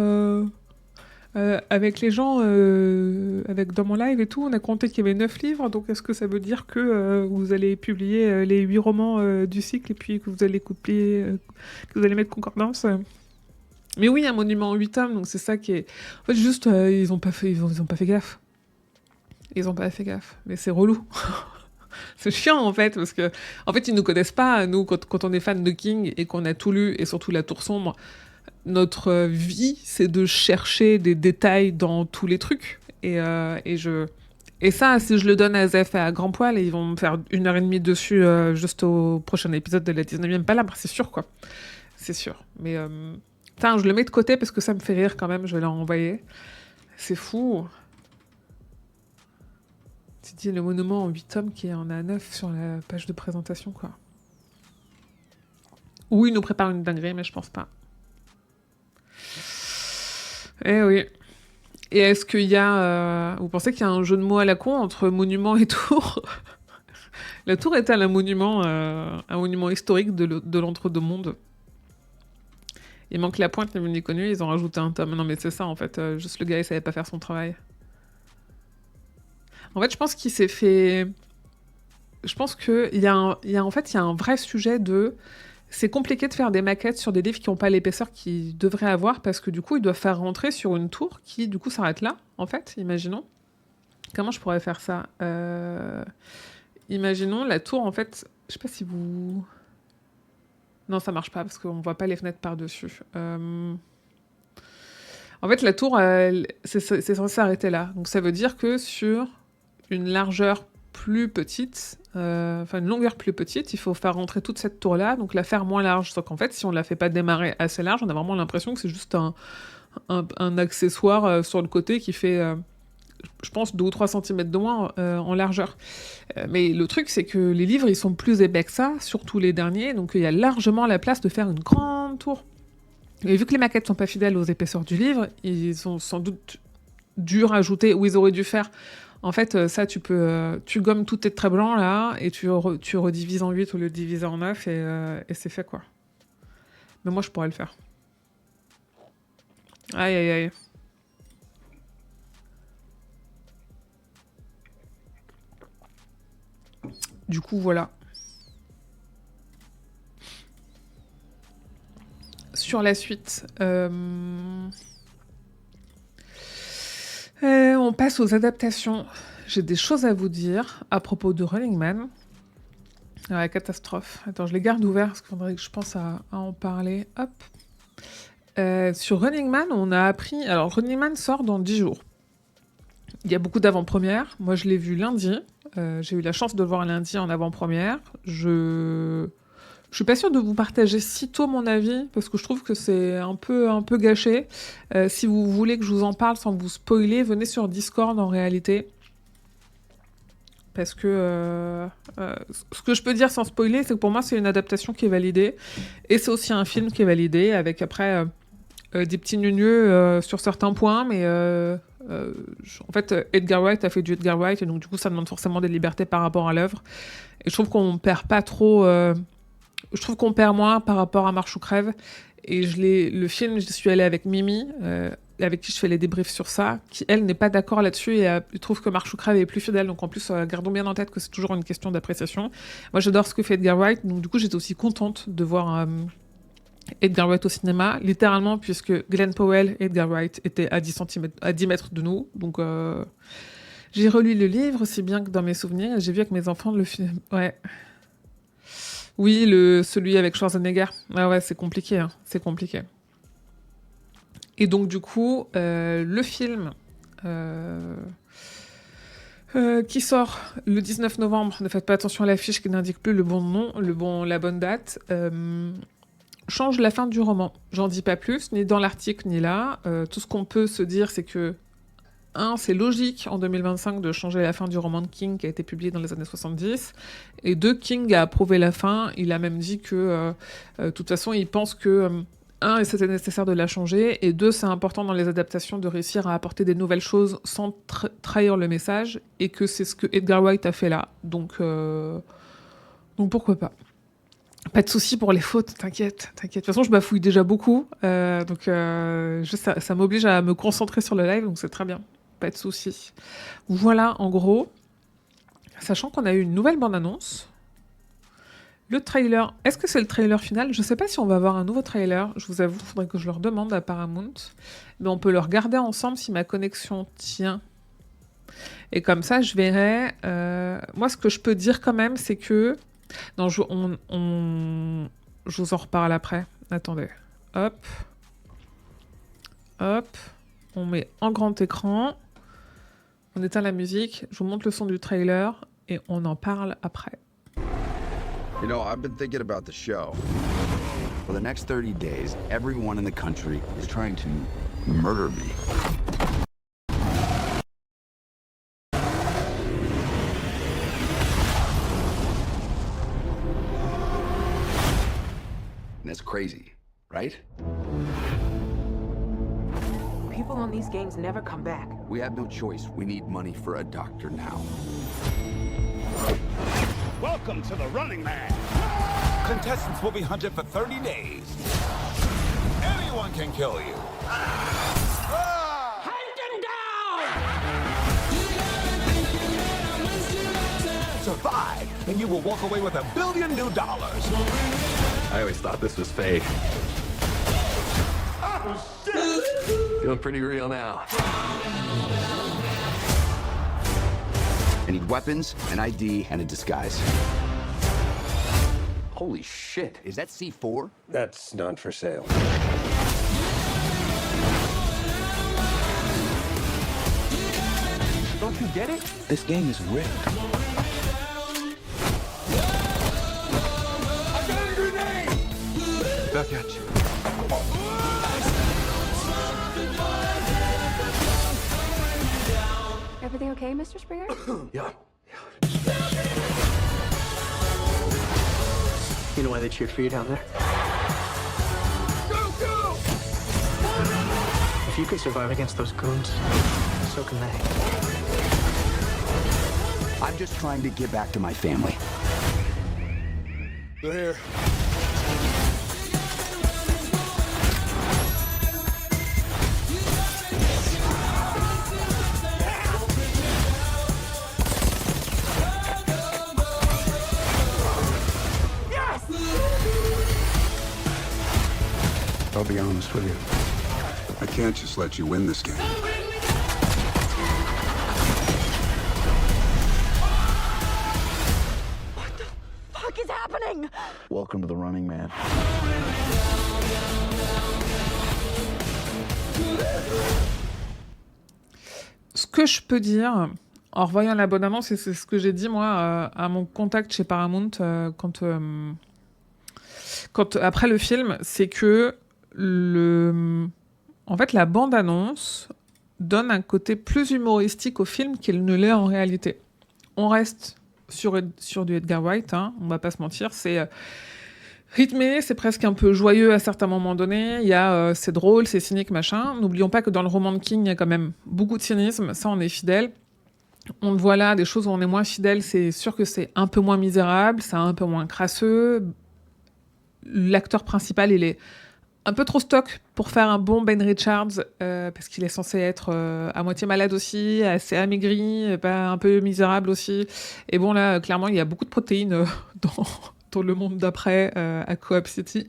avec les gens, dans mon live et tout, on a compté qu'il y avait 9 livres, donc est-ce que ça veut dire que vous allez publier les 8 romans du cycle et puis que vous allez que vous allez mettre concordance Mais oui, un monument en 8 tomes, donc c'est ça qui est... En fait, juste, ils ont pas fait gaffe. Ils ont pas fait gaffe, mais c'est relou. C'est chiant en fait, parce que en fait ils nous connaissent pas, nous, quand on est fan de King et qu'on a tout lu, et surtout La Tour Sombre, notre vie c'est de chercher des détails dans tous les trucs. Et ça, si je le donne à Zef et à Grand Poil, ils vont me faire 1h30 dessus juste au prochain épisode de la 19e palabre, c'est sûr quoi. C'est sûr. Mais je le mets de côté parce que ça me fait rire quand même, je vais leur envoyer. C'est fou. Tu dis le monument en 8 tomes qui en a 9 sur la page de présentation, quoi. Ou il nous prépare une dinguerie, mais je pense pas. Eh oui. Et est-ce qu'il y a... vous pensez qu'il y a un jeu de mots à la con entre monument et tour? La tour est-elle un monument historique de l'entre-deux-mondes? Il manque la pointe, ni connu, ils ont rajouté un tome. Non mais c'est ça en fait, juste le gars il savait pas faire son travail. En fait, je pense qu'il s'est fait... Je pense qu'il y a un vrai sujet de... C'est compliqué de faire des maquettes sur des livres qui n'ont pas l'épaisseur qu'ils devraient avoir, parce que du coup, ils doivent faire rentrer sur une tour qui, du coup, s'arrête là, en fait, imaginons. Comment je pourrais faire ça Imaginons la tour, en fait... Je sais pas si vous... Non, ça marche pas, parce qu'on voit pas les fenêtres par-dessus. En fait, la tour, c'est censé s'arrêter là. Donc ça veut dire que sur une largeur plus petite, une longueur plus petite, il faut faire rentrer toute cette tour-là, donc la faire moins large. Sauf qu'en fait, si on la fait pas démarrer assez large, on a vraiment l'impression que c'est juste un accessoire sur le côté qui fait, je pense, 2 ou 3 cm de moins en largeur. Mais le truc, c'est que les livres, ils sont plus épais que ça, surtout les derniers, donc il y a largement la place de faire une grande tour. Et vu que les maquettes sont pas fidèles aux épaisseurs du livre, ils ont sans doute dû rajouter, ou ils auraient dû faire... En fait, ça, tu gommes tous tes traits blancs, là, et tu redivises en 8 au lieu de diviser en 9, et c'est fait, quoi. Mais moi, je pourrais le faire. Aïe, aïe, aïe. Du coup, voilà. Sur la suite... on passe aux adaptations. J'ai des choses à vous dire à propos de Running Man. La catastrophe. Attends, je les garde ouverts parce qu'il faudrait que je pense à en parler. Hop. Sur Running Man, on a appris... Alors, Running Man sort dans 10 jours. Il y a beaucoup d'avant-premières. Moi, je l'ai vu lundi. J'ai eu la chance de le voir lundi en avant-première. Je Je suis pas sûre de vous partager sitôt mon avis, parce que je trouve que c'est un peu gâché. Si vous voulez que je vous en parle sans vous spoiler, venez sur Discord en réalité. Parce que ce que je peux dire sans spoiler, c'est que pour moi, c'est une adaptation qui est validée. Et c'est aussi un film qui est validé, avec après des petits gneugneux sur certains points. Mais en fait, Edgar Wright a fait du Edgar Wright, et donc du coup, ça demande forcément des libertés par rapport à l'œuvre. Et je trouve qu'on perd pas trop... je trouve qu'on perd moins par rapport à Marche ou Crève. Et le film, j'y suis allée avec Mimi, avec qui je fais les débriefs sur ça, qui, elle, n'est pas d'accord là-dessus et trouve que Marche ou Crève est plus fidèle. Donc en plus, gardons bien en tête que c'est toujours une question d'appréciation. Moi, j'adore ce que fait Edgar Wright, donc du coup, j'étais aussi contente de voir Edgar Wright au cinéma, littéralement, puisque Glenn Powell et Edgar Wright étaient à 10 à 10 mètres de nous. Donc j'ai relu le livre, aussi bien que dans mes souvenirs, et j'ai vu avec mes enfants le film. Ouais. Oui, celui avec Schwarzenegger. Ah ouais, c'est compliqué, hein. C'est compliqué. Et donc, du coup, le film qui sort le 19 novembre, ne faites pas attention à l'affiche qui n'indique plus le bon nom, la bonne date, change la fin du roman. J'en dis pas plus, ni dans l'article, ni là. Tout ce qu'on peut se dire, c'est que c'est logique en 2025 de changer la fin du roman de King qui a été publié dans les années 70. Et deux, King a approuvé la fin. Il a même dit que, de toute façon, il pense que, c'était nécessaire de la changer. Et deux, c'est important dans les adaptations de réussir à apporter des nouvelles choses sans trahir le message. Et que c'est ce que Edgar Wright a fait là. Donc pourquoi pas. Pas de souci pour les fautes, t'inquiète. De toute façon, je bafouille déjà beaucoup. Ça m'oblige à me concentrer sur le live, donc c'est très bien. Pas de souci. Voilà, en gros. Sachant qu'on a eu une nouvelle bande-annonce. Le trailer. Est-ce que c'est le trailer final? Je sais pas si on va avoir un nouveau trailer. Je vous avoue, il faudrait que je leur demande à Paramount. Mais on peut le regarder ensemble si ma connexion tient. Et comme ça, je verrai. Moi, ce que je peux dire quand même, c'est que... Non, je vous en reparle après. Attendez. Hop. Hop. On met en grand écran. On éteint la musique. Je vous montre le son du trailer et on en parle après. You know, I've been thinking about the show. For the next 30 days, everyone in the country is trying to murder me. And that's crazy, right? People on these games never come back. We have no choice. We need money for a doctor now. Welcome to the Running Man. Contestants will be hunted for 30 days. Anyone can kill you. Hunt them down! Survive, and you will walk away with $1 billion. I always thought this was fake. Oh, shit! Feeling pretty real now. I need weapons, an ID, and a disguise. Holy shit. Is that C4? That's not for sale. Don't you get it? This game is rigged. I got a grenade! Back at you. Everything okay, Mr. Springer? Yeah. You know why they cheered for you down there? Go, go! If you can survive against those goons, so can they. I'm just trying to get back to my family. They're here. I'll be honest with you. I can't just let you win this game. Fuck is happening? Welcome to the Running Man. Ce que je peux dire, en revoyant la bande-annonce, et c'est ce que j'ai dit moi à mon contact chez Paramount quand après le film, c'est que en fait, la bande-annonce donne un côté plus humoristique au film qu'il ne l'est en réalité. On reste sur du Edgar Wright, hein, on va pas se mentir, c'est rythmé, c'est presque un peu joyeux à certains moments donnés, c'est drôle, c'est cynique, machin. N'oublions pas que dans le roman de King, il y a quand même beaucoup de cynisme, ça on est fidèle. On le voit là, des choses où on est moins fidèle, c'est sûr que c'est un peu moins misérable, c'est un peu moins crasseux. L'acteur principal, il est un peu trop stock pour faire un bon Ben Richards, parce qu'il est censé être à moitié malade aussi, assez amaigri, un peu misérable aussi. Et bon, là, clairement, il y a beaucoup de protéines dans le monde d'après, à Coop City.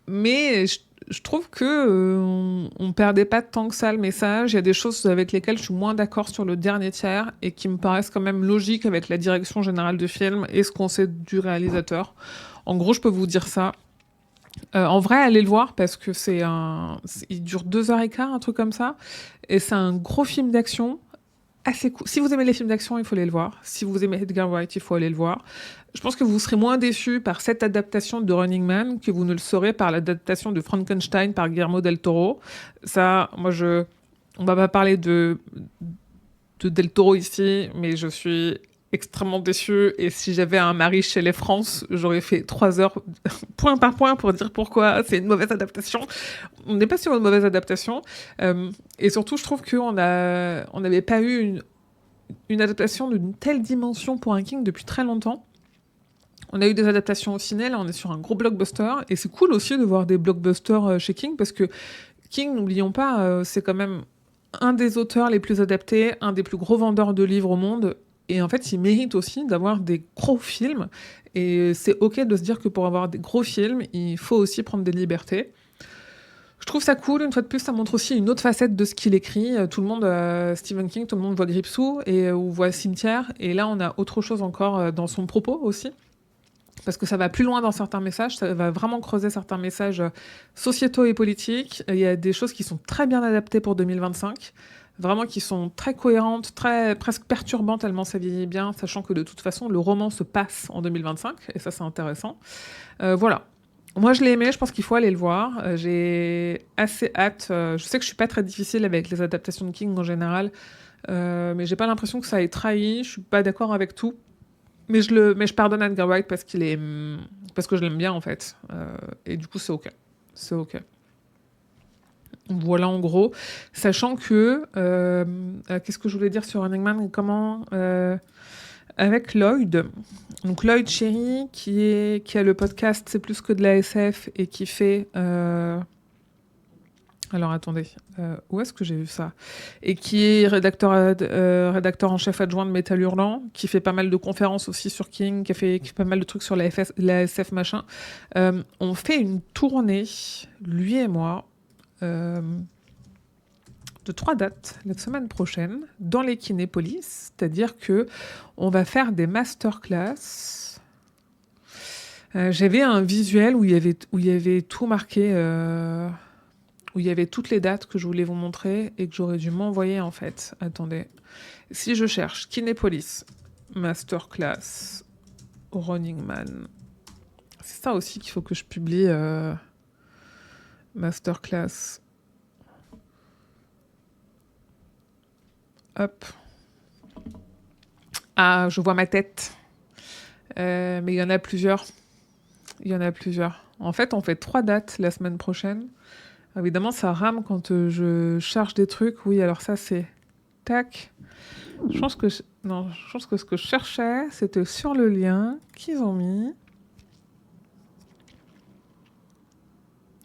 Mais je trouve que on perdait pas tant que ça le message. Il y a des choses avec lesquelles je suis moins d'accord sur le dernier tiers et qui me paraissent quand même logiques avec la direction générale du film et ce qu'on sait du réalisateur. En gros, je peux vous dire ça. En vrai, allez le voir parce que il dure 2h15, un truc comme ça. Et c'est un gros film d'action assez cool. Si vous aimez les films d'action, il faut aller le voir. Si vous aimez Edgar Wright, il faut aller le voir. Je pense que vous serez moins déçus par cette adaptation de Running Man que vous ne le serez par l'adaptation de Frankenstein par Guillermo del Toro. Ça, on va pas parler de del Toro ici, mais je suis extrêmement déçue, et si j'avais un mari chez les France, j'aurais fait 3 heures point par point pour dire pourquoi c'est une mauvaise adaptation. On n'est pas sur une mauvaise adaptation, et surtout je trouve qu'on n'avait pas eu une adaptation d'une telle dimension pour un King depuis très longtemps. On a eu des adaptations au ciné, là on est sur un gros blockbuster, et c'est cool aussi de voir des blockbusters chez King, parce que King, n'oublions pas, c'est quand même un des auteurs les plus adaptés, un des plus gros vendeurs de livres au monde. Et en fait, il mérite aussi d'avoir des gros films. Et c'est OK de se dire que pour avoir des gros films, il faut aussi prendre des libertés. Je trouve ça cool. Une fois de plus, ça montre aussi une autre facette de ce qu'il écrit. Tout le monde, Stephen King, tout le monde voit Gripsou ou voit Cimetière. Et là, on a autre chose encore dans son propos aussi. Parce que ça va plus loin dans certains messages. Ça va vraiment creuser certains messages sociétaux et politiques. Il y a des choses qui sont très bien adaptées pour 2025. Vraiment qui sont très cohérentes, presque perturbantes, tellement ça vieillit bien, sachant que de toute façon, le roman se passe en 2025, et ça, c'est intéressant. Voilà. Moi, je l'ai aimé, je pense qu'il faut aller le voir. J'ai assez hâte. Je sais que je suis pas très difficile avec les adaptations de King en général, mais j'ai pas l'impression que ça ait trahi. Je suis pas d'accord avec tout. Mais je pardonne Edgar Wright parce que je l'aime bien, en fait. Et du coup, c'est OK. C'est OK. Voilà en gros, sachant que qu'est-ce que je voulais dire sur Running Man, avec Lloyd, donc Lloyd Cherry qui a le podcast C'est plus que de la SF et qui fait alors attendez, où est-ce que j'ai vu ça, et qui est rédacteur en chef adjoint de Métal Hurlant, qui fait pas mal de conférences aussi sur King, qui fait pas mal de trucs sur la SF machin. On fait une tournée, lui et moi, de 3 dates la semaine prochaine dans les Kinépolis, c'est-à-dire que on va faire des masterclass. J'avais un visuel où il y avait tout marqué, où il y avait toutes les dates que je voulais vous montrer et que j'aurais dû m'envoyer en fait. Attendez, si je cherche Kinépolis masterclass Running Man, c'est ça aussi qu'il faut que je publie. Masterclass. Hop. Ah, je vois ma tête. Mais il y en a plusieurs. En fait, on fait 3 dates la semaine prochaine. Évidemment, ça rame quand je charge des trucs. Oui, alors ça, c'est... Tac. Je pense que ce que je cherchais, c'était sur le lien qu'ils ont mis.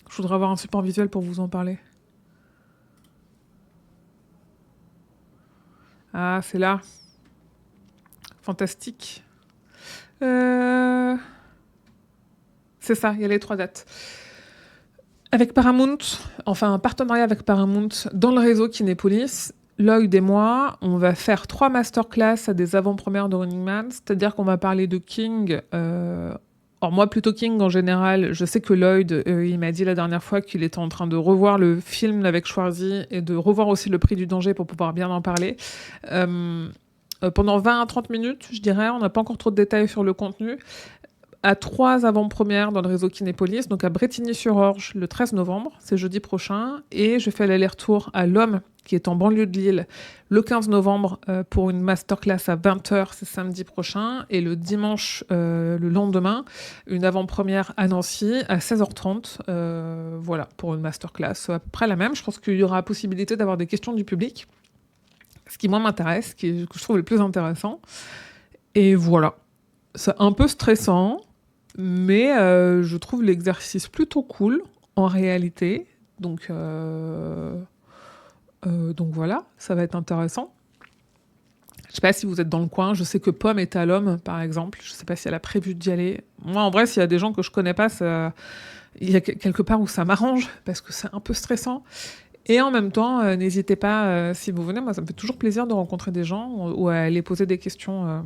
Je voudrais avoir un support visuel pour vous en parler. Ah, c'est là. Fantastique. C'est ça, il y a les 3 dates. Avec Paramount, enfin un partenariat avec Paramount dans le réseau Kinépolis, Lloyd et moi, on va faire 3 masterclass à des avant-premières de Running Man, c'est-à-dire qu'on va parler de King. Alors moi, plutôt King en général. Je sais que Lloyd, il m'a dit la dernière fois qu'il était en train de revoir le film avec Schwarzy et de revoir aussi Le Prix du danger pour pouvoir bien en parler. Pendant 20 à 30 minutes, je dirais, on n'a pas encore trop de détails sur le contenu. à 3 avant-premières dans le réseau Kinépolis, donc à Brétigny-sur-Orge le 13 novembre, c'est jeudi prochain, et je fais l'aller-retour à l'Homme, qui est en banlieue de Lille, le 15 novembre pour une masterclass à 20h, c'est samedi prochain, et le dimanche, le lendemain, une avant-première à Nancy à 16h30, voilà, pour une masterclass à peu près la même. Je pense qu'il y aura possibilité d'avoir des questions du public, ce qui moi m'intéresse, que je trouve le plus intéressant. Et voilà, c'est un peu stressant, mais je trouve l'exercice plutôt cool en réalité. Donc voilà, ça va être intéressant. Je sais pas si vous êtes dans le coin. Je sais que Pomme est à l'Homme, par exemple. Je sais pas si elle a prévu d'y aller. Moi, en vrai, s'il y a des gens que je connais pas, il y a quelque part où ça m'arrange parce que c'est un peu stressant. Et en même temps, n'hésitez pas, si vous venez, moi, ça me fait toujours plaisir de rencontrer des gens ou à aller poser des questions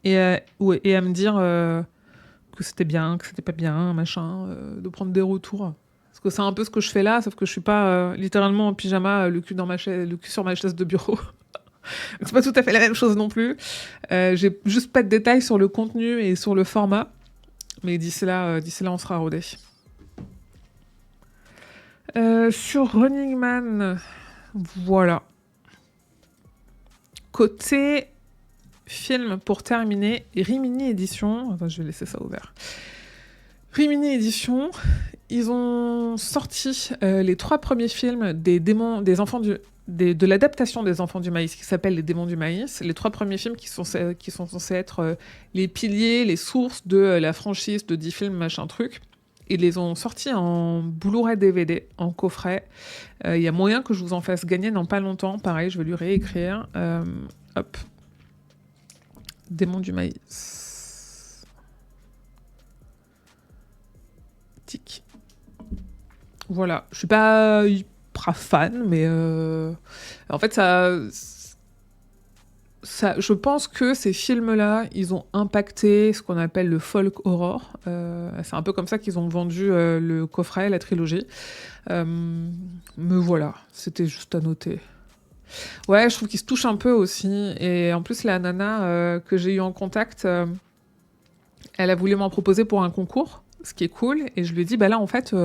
et à me dire que c'était bien, que c'était pas bien, machin, de prendre des retours. Parce que c'est un peu ce que je fais là, sauf que je suis pas littéralement en pyjama, le cul sur ma chaise de bureau. C'est pas tout à fait la même chose non plus. J'ai juste pas de détails sur le contenu et sur le format. Mais d'ici là, on sera rodé. Sur Running Man, voilà. Côté film, pour terminer, Rimini Édition. Enfin, je vais laisser ça ouvert. Rimini Édition, ils ont sorti les 3 premiers films de l'adaptation des Enfants du Maïs, qui s'appelle Les Démons du Maïs. Les 3 premiers films qui sont censés être les piliers, les sources de la franchise de 10 films, machin truc. Ils les ont sortis en Blu-ray DVD, en coffret. Il y a moyen que je vous en fasse gagner dans pas longtemps. Pareil, je vais lui réécrire. Hop. Démons du Maïs. Tic. Voilà. Je suis pas hyper fan, mais en fait, je pense que ces films-là, ils ont impacté ce qu'on appelle le folk horror. C'est un peu comme ça qu'ils ont vendu le coffret, la trilogie. Mais voilà, c'était juste à noter. Ouais, je trouve qu'ils se touchent un peu aussi. Et en plus, la nana que j'ai eu en contact, elle a voulu m'en proposer pour un concours, ce qui est cool. Et je lui ai dit, bah là, en fait,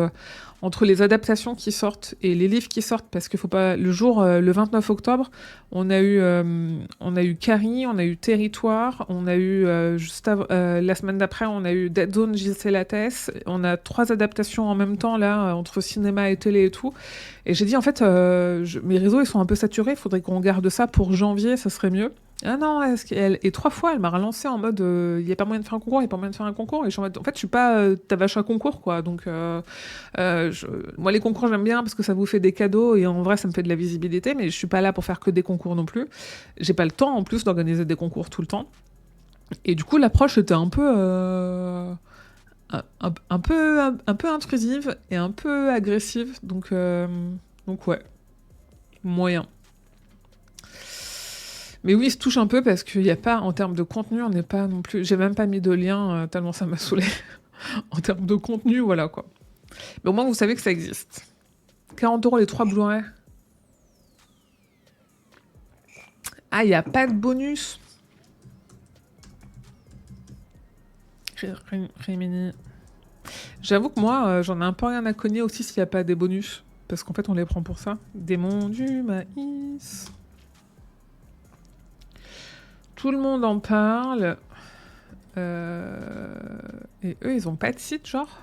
entre les adaptations qui sortent et les livres qui sortent, parce qu'il faut pas... le 29 octobre, on a eu Carrie, on a eu Territoire, on a eu, la semaine d'après, on a eu Dead Zone, Gilles Lattès. On a 3 adaptations en même temps, là, entre cinéma et télé et tout. Et j'ai dit, en fait, mes réseaux, ils sont un peu saturés, il faudrait qu'on garde ça pour janvier, ça serait mieux. Ah non, et 3 fois, elle m'a relancé en mode il n'y a pas moyen de faire un concours, il n'y a pas moyen de faire un concours. Et je suis en mode, en fait, je suis pas ta vache à concours, quoi. Donc, moi, les concours, j'aime bien parce que ça vous fait des cadeaux et en vrai, ça me fait de la visibilité, mais je suis pas là pour faire que des concours non plus. J'ai pas le temps, en plus, d'organiser des concours tout le temps. Et du coup, l'approche était un peu intrusive et un peu agressive. Donc ouais, moyen. Mais oui, il se touche un peu parce qu'il n'y a pas, en termes de contenu, on n'est pas non plus... J'ai même pas mis de lien, tellement ça m'a saoulé. En termes de contenu, voilà, quoi. Mais au moins, vous savez que ça existe. 40 € les 3 Blu-ray. Ah, il n'y a pas de bonus. Rimini. J'avoue que moi, j'en ai un peu rien à cogner aussi s'il n'y a pas des bonus. Parce qu'en fait, on les prend pour ça. Démons du Maïs... Tout le monde en parle. Et eux, ils ont pas de site, genre?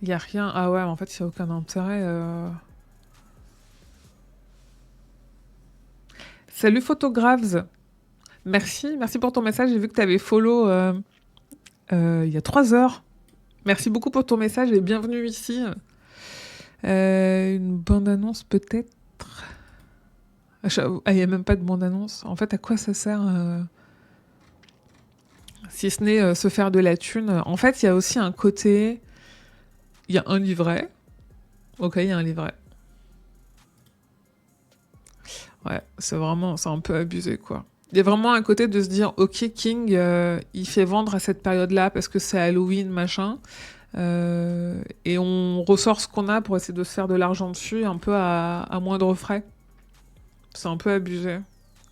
Il y a rien. Ah ouais, en fait, il n'y a aucun intérêt. Salut Photographes. Merci pour ton message. J'ai vu que tu avais follow il y a 3 heures. Merci beaucoup pour ton message et bienvenue ici. Une bande-annonce peut-être. Ah, il n'y a même pas de bande-annonce. En fait, à quoi ça sert si ce n'est se faire de la thune. En fait, il y a aussi un côté... Il y a un livret. Ok, il y a un livret. Ouais, c'est un peu abusé, quoi. Il y a vraiment un côté de se dire, ok, King, il fait vendre à cette période-là parce que c'est Halloween, machin. Et on ressort ce qu'on a pour essayer de se faire de l'argent dessus, un peu à moindre frais. C'est un peu abusé.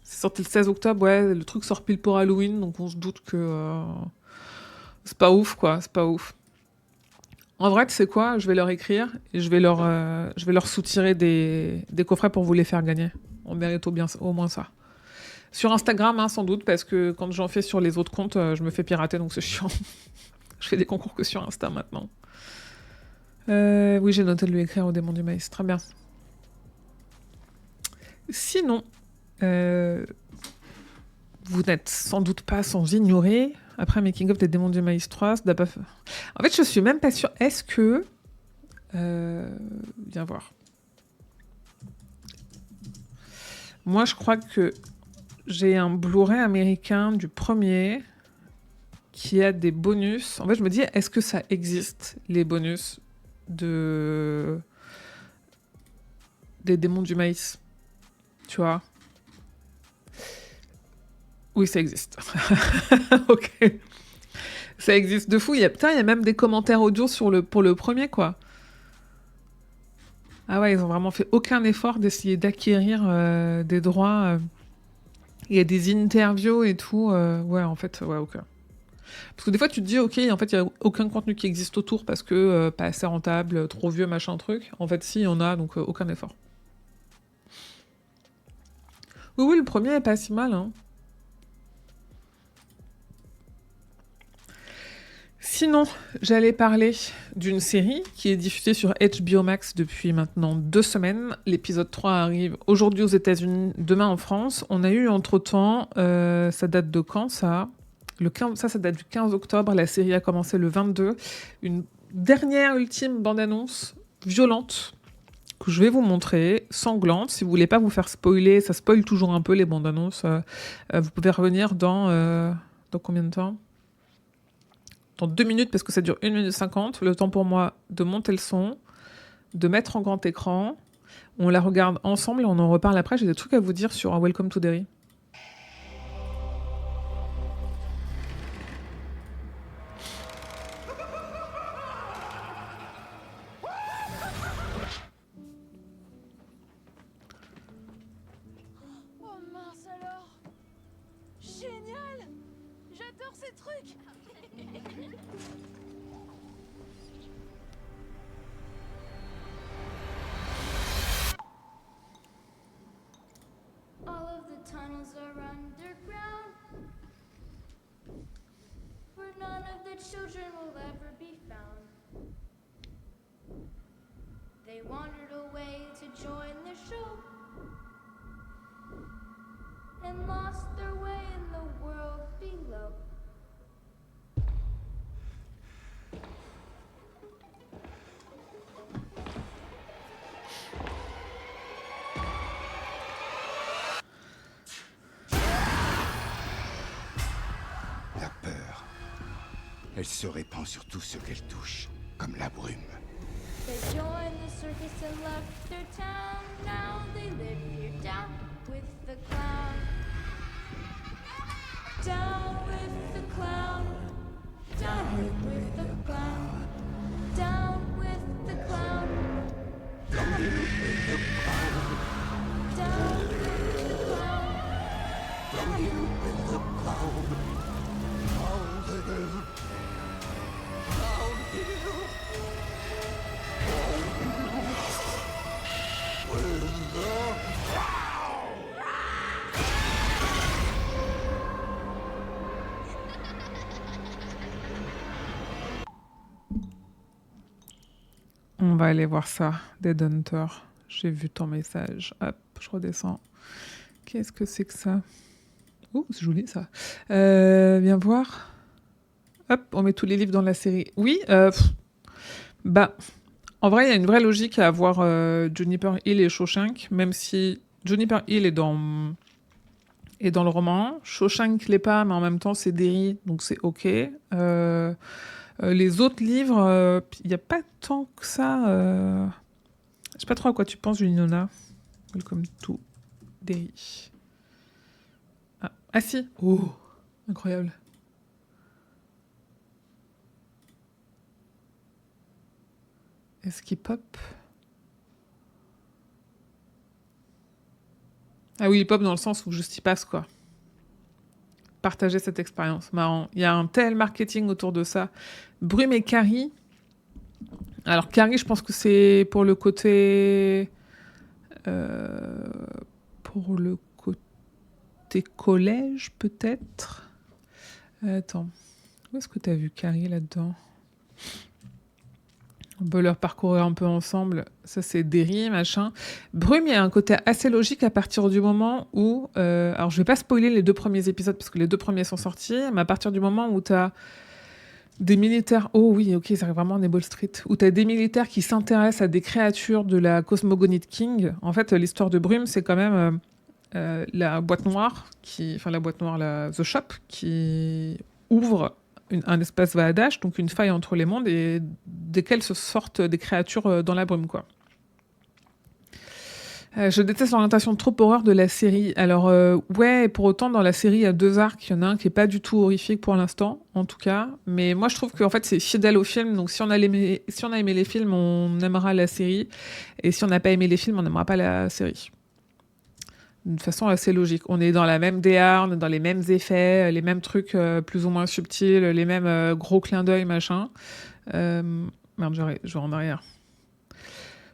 C'est sorti le 16 octobre, ouais, le truc sort pile pour Halloween, donc on se doute que c'est pas ouf, quoi, c'est pas ouf. En vrai, tu sais quoi, je vais leur écrire et je vais leur soutirer des coffrets pour vous les faire gagner. On mérite au moins ça. Sur Instagram, hein, sans doute, parce que quand j'en fais sur les autres comptes, je me fais pirater, donc c'est chiant. Je fais des concours que sur Insta maintenant. Oui, j'ai noté de lui écrire au démon du maïs. Très bien. Sinon, vous n'êtes sans doute pas sans ignorer, après Making of des démons du maïs 3, ça n'a pas fait... En fait, je suis même pas sûre. Est-ce que... viens voir. Moi, je crois que j'ai un Blu-ray américain du premier qui a des bonus. En fait, je me dis, est-ce que ça existe, les bonus des démons du maïs? Tu vois? Oui, ça existe. Ok. Ça existe de fou. Il y a même des commentaires audio pour le premier, quoi. Ah ouais, ils ont vraiment fait aucun effort d'essayer d'acquérir des droits. Il y a des interviews et tout. Ouais, en fait, ouais, ok. Parce que des fois, tu te dis, ok, en fait, il n'y a aucun contenu qui existe autour parce que pas assez rentable, trop vieux, machin, truc. En fait, si, il y en a, donc aucun effort. Oui, le premier est pas si mal, hein. Sinon, j'allais parler d'une série qui est diffusée sur HBO Max depuis maintenant 2 semaines. L'épisode 3 arrive aujourd'hui aux États-Unis, demain en France. On a eu entre-temps, ça date de quand ça ? Ça date du 15 octobre. La série a commencé le 22. Une dernière ultime bande-annonce violente que je vais vous montrer, sanglante. Si vous voulez pas vous faire spoiler, ça spoil toujours un peu les bandes-annonces. Vous pouvez revenir dans combien de temps ? Dans 2 minutes, parce que ça dure 1 minute 50. Le temps pour moi de monter le son, de mettre en grand écran. On la regarde ensemble et on en reparle après. J'ai des trucs à vous dire sur Welcome to Derry. Oh mince alors! Génial! J'adore ces trucs! All of the tunnels are underground, where none of the children will ever be found. They wandered away to join the show and lost their way in the world below. La peur, elle se répand sur tout ce qu'elle touche, comme la brume. They joined the circus and left their town. Now they live here down with the clown. Down with the clown. Down with the clown. Down with the clown. Down with the clown. Down with the clown. Down with the clown. On va aller voir ça, Dead Hunter. J'ai vu ton message. Hop, je redescends. Qu'est-ce que c'est que ça? Oh, c'est joli ça. Viens voir. Hop, on met tous les livres dans la série. Oui, bah, en vrai, il y a une vraie logique à avoir Juniper Hill et Shawshank, même si Juniper Hill est dans le roman. Shawshank l'est pas, mais en même temps, c'est Derry, donc c'est OK. Les autres livres, il n'y a pas tant que ça. Je sais pas trop à quoi tu penses, Junina. Welcome to Derry. Ah si. Oh, incroyable. Est-ce qu'il pop? Ah oui, hip-hop dans le sens où juste y passe, quoi. Partager cette expérience. Marrant. Il y a un tel marketing autour de ça. Brume et Carrie. Alors, Carrie, je pense que c'est pour le côté... pour le côté collège, peut-être. Attends. Où est-ce que tu as vu Carrie là-dedans? On peut leur parcourir un peu ensemble. Ça, c'est Derry, machin. Brume, il y a un côté assez logique à partir du moment où... alors, je vais pas spoiler les 2 premiers épisodes parce que les 2 premiers sont sortis, mais à partir du moment où tu as des militaires... Oh oui, ok, ça arrive vraiment en Ebol Street. Où tu as des militaires qui s'intéressent à des créatures de la cosmogonie de King. En fait, l'histoire de Brume, c'est quand même la boîte noire, The Shop, qui ouvre un espace Vaadash, donc une faille entre les mondes, et desquelles se sortent des créatures dans la brume, quoi. Je déteste l'orientation trop horreur de la série. Alors, ouais, pour autant, dans la série, il y a 2 arcs. Il y en a un qui est pas du tout horrifique pour l'instant, en tout cas. Mais moi, je trouve qu'en fait, c'est fidèle au film. Donc, si on a aimé les films, on aimera la série. Et si on n'a pas aimé les films, on n'aimera pas la série. D'une façon assez logique. On est dans la même DA, on est dans les mêmes effets, les mêmes trucs plus ou moins subtils, les mêmes gros clins d'œil, machin. Merde, je vais en arrière.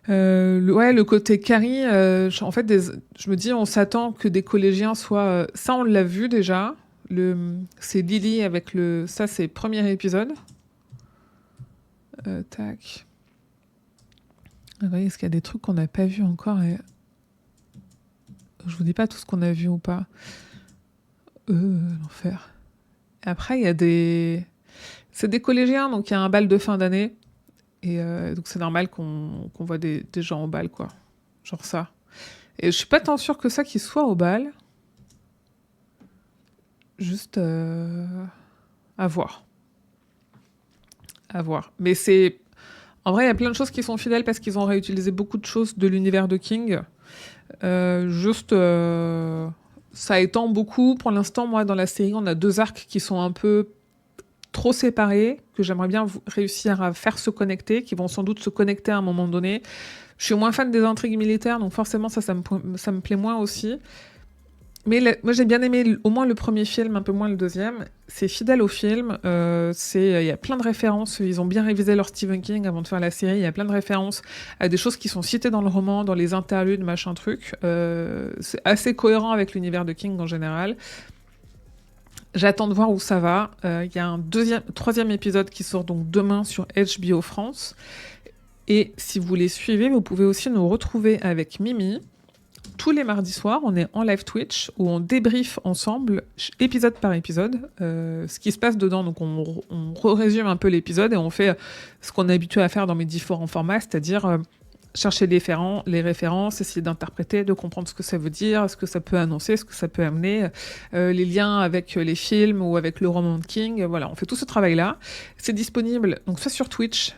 Le côté Carrie, en fait, je me dis, on s'attend que des collégiens soient... ça, on l'a vu déjà. C'est Lily avec le... Ça, c'est le premier épisode. Tac. Regardez, est-ce qu'il y a des trucs qu'on n'a pas vus encore Je vous dis pas tout ce qu'on a vu ou pas. L'enfer. Après, il y a des... C'est des collégiens, donc il y a un bal de fin d'année. Et donc c'est normal qu'on voit des gens au bal, quoi. Genre ça. Et je suis pas tant sûre que ça qu'ils soient au bal. Juste à voir. À voir. Mais c'est... En vrai, il y a plein de choses qui sont fidèles parce qu'ils ont réutilisé beaucoup de choses de l'univers de King. Ça étend beaucoup. Pour l'instant, moi, dans la série, on a 2 arcs qui sont un peu trop séparés, que j'aimerais bien réussir à faire se connecter, qui vont sans doute se connecter à un moment donné. Je suis moins fan des intrigues militaires, donc forcément, ça me plaît moins aussi. Mais moi, j'ai bien aimé au moins le premier film, un peu moins le deuxième. C'est fidèle au film. Il y a plein de références. Ils ont bien révisé leur Stephen King avant de faire la série. Il y a plein de références à des choses qui sont citées dans le roman, dans les interludes, machin truc. C'est assez cohérent avec l'univers de King en général. J'attends de voir où ça va. Il y a un 3e épisode qui sort donc demain sur HBO France. Et si vous les suivez, vous pouvez aussi nous retrouver avec Mimi. Tous les mardis soirs, on est en live Twitch où on débriefe ensemble, épisode par épisode, ce qui se passe dedans. Donc on résume un peu l'épisode et on fait ce qu'on est habitué à faire dans mes différents formats, c'est-à-dire chercher les références, essayer d'interpréter, de comprendre ce que ça veut dire, ce que ça peut annoncer, ce que ça peut amener, les liens avec les films ou avec le roman de King. Voilà, on fait tout ce travail-là. C'est disponible donc soit sur Twitch.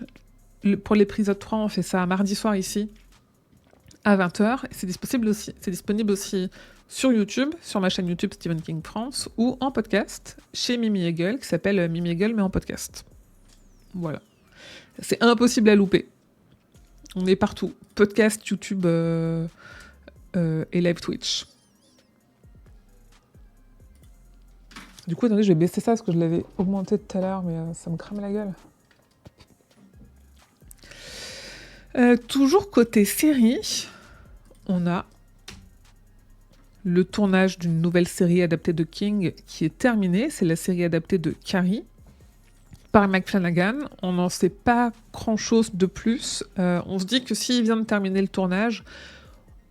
Pour l'épisode 3, on fait ça mardi soir ici, à 20h. C'est disponible aussi sur YouTube, sur ma chaîne YouTube Stephen King France, ou en podcast chez Mimi Hegel, qui s'appelle Mimi Hegel, mais en podcast. Voilà. C'est impossible à louper. On est partout. Podcast, YouTube et live Twitch. Du coup, attendez, je vais baisser ça parce que je l'avais augmenté tout à l'heure, mais ça me crame la gueule. Toujours côté série, on a le tournage d'une nouvelle série adaptée de King qui est terminée. C'est la série adaptée de Carrie par Mike Flanagan. On n'en sait pas grand-chose de plus. On se dit que s'il vient de terminer le tournage,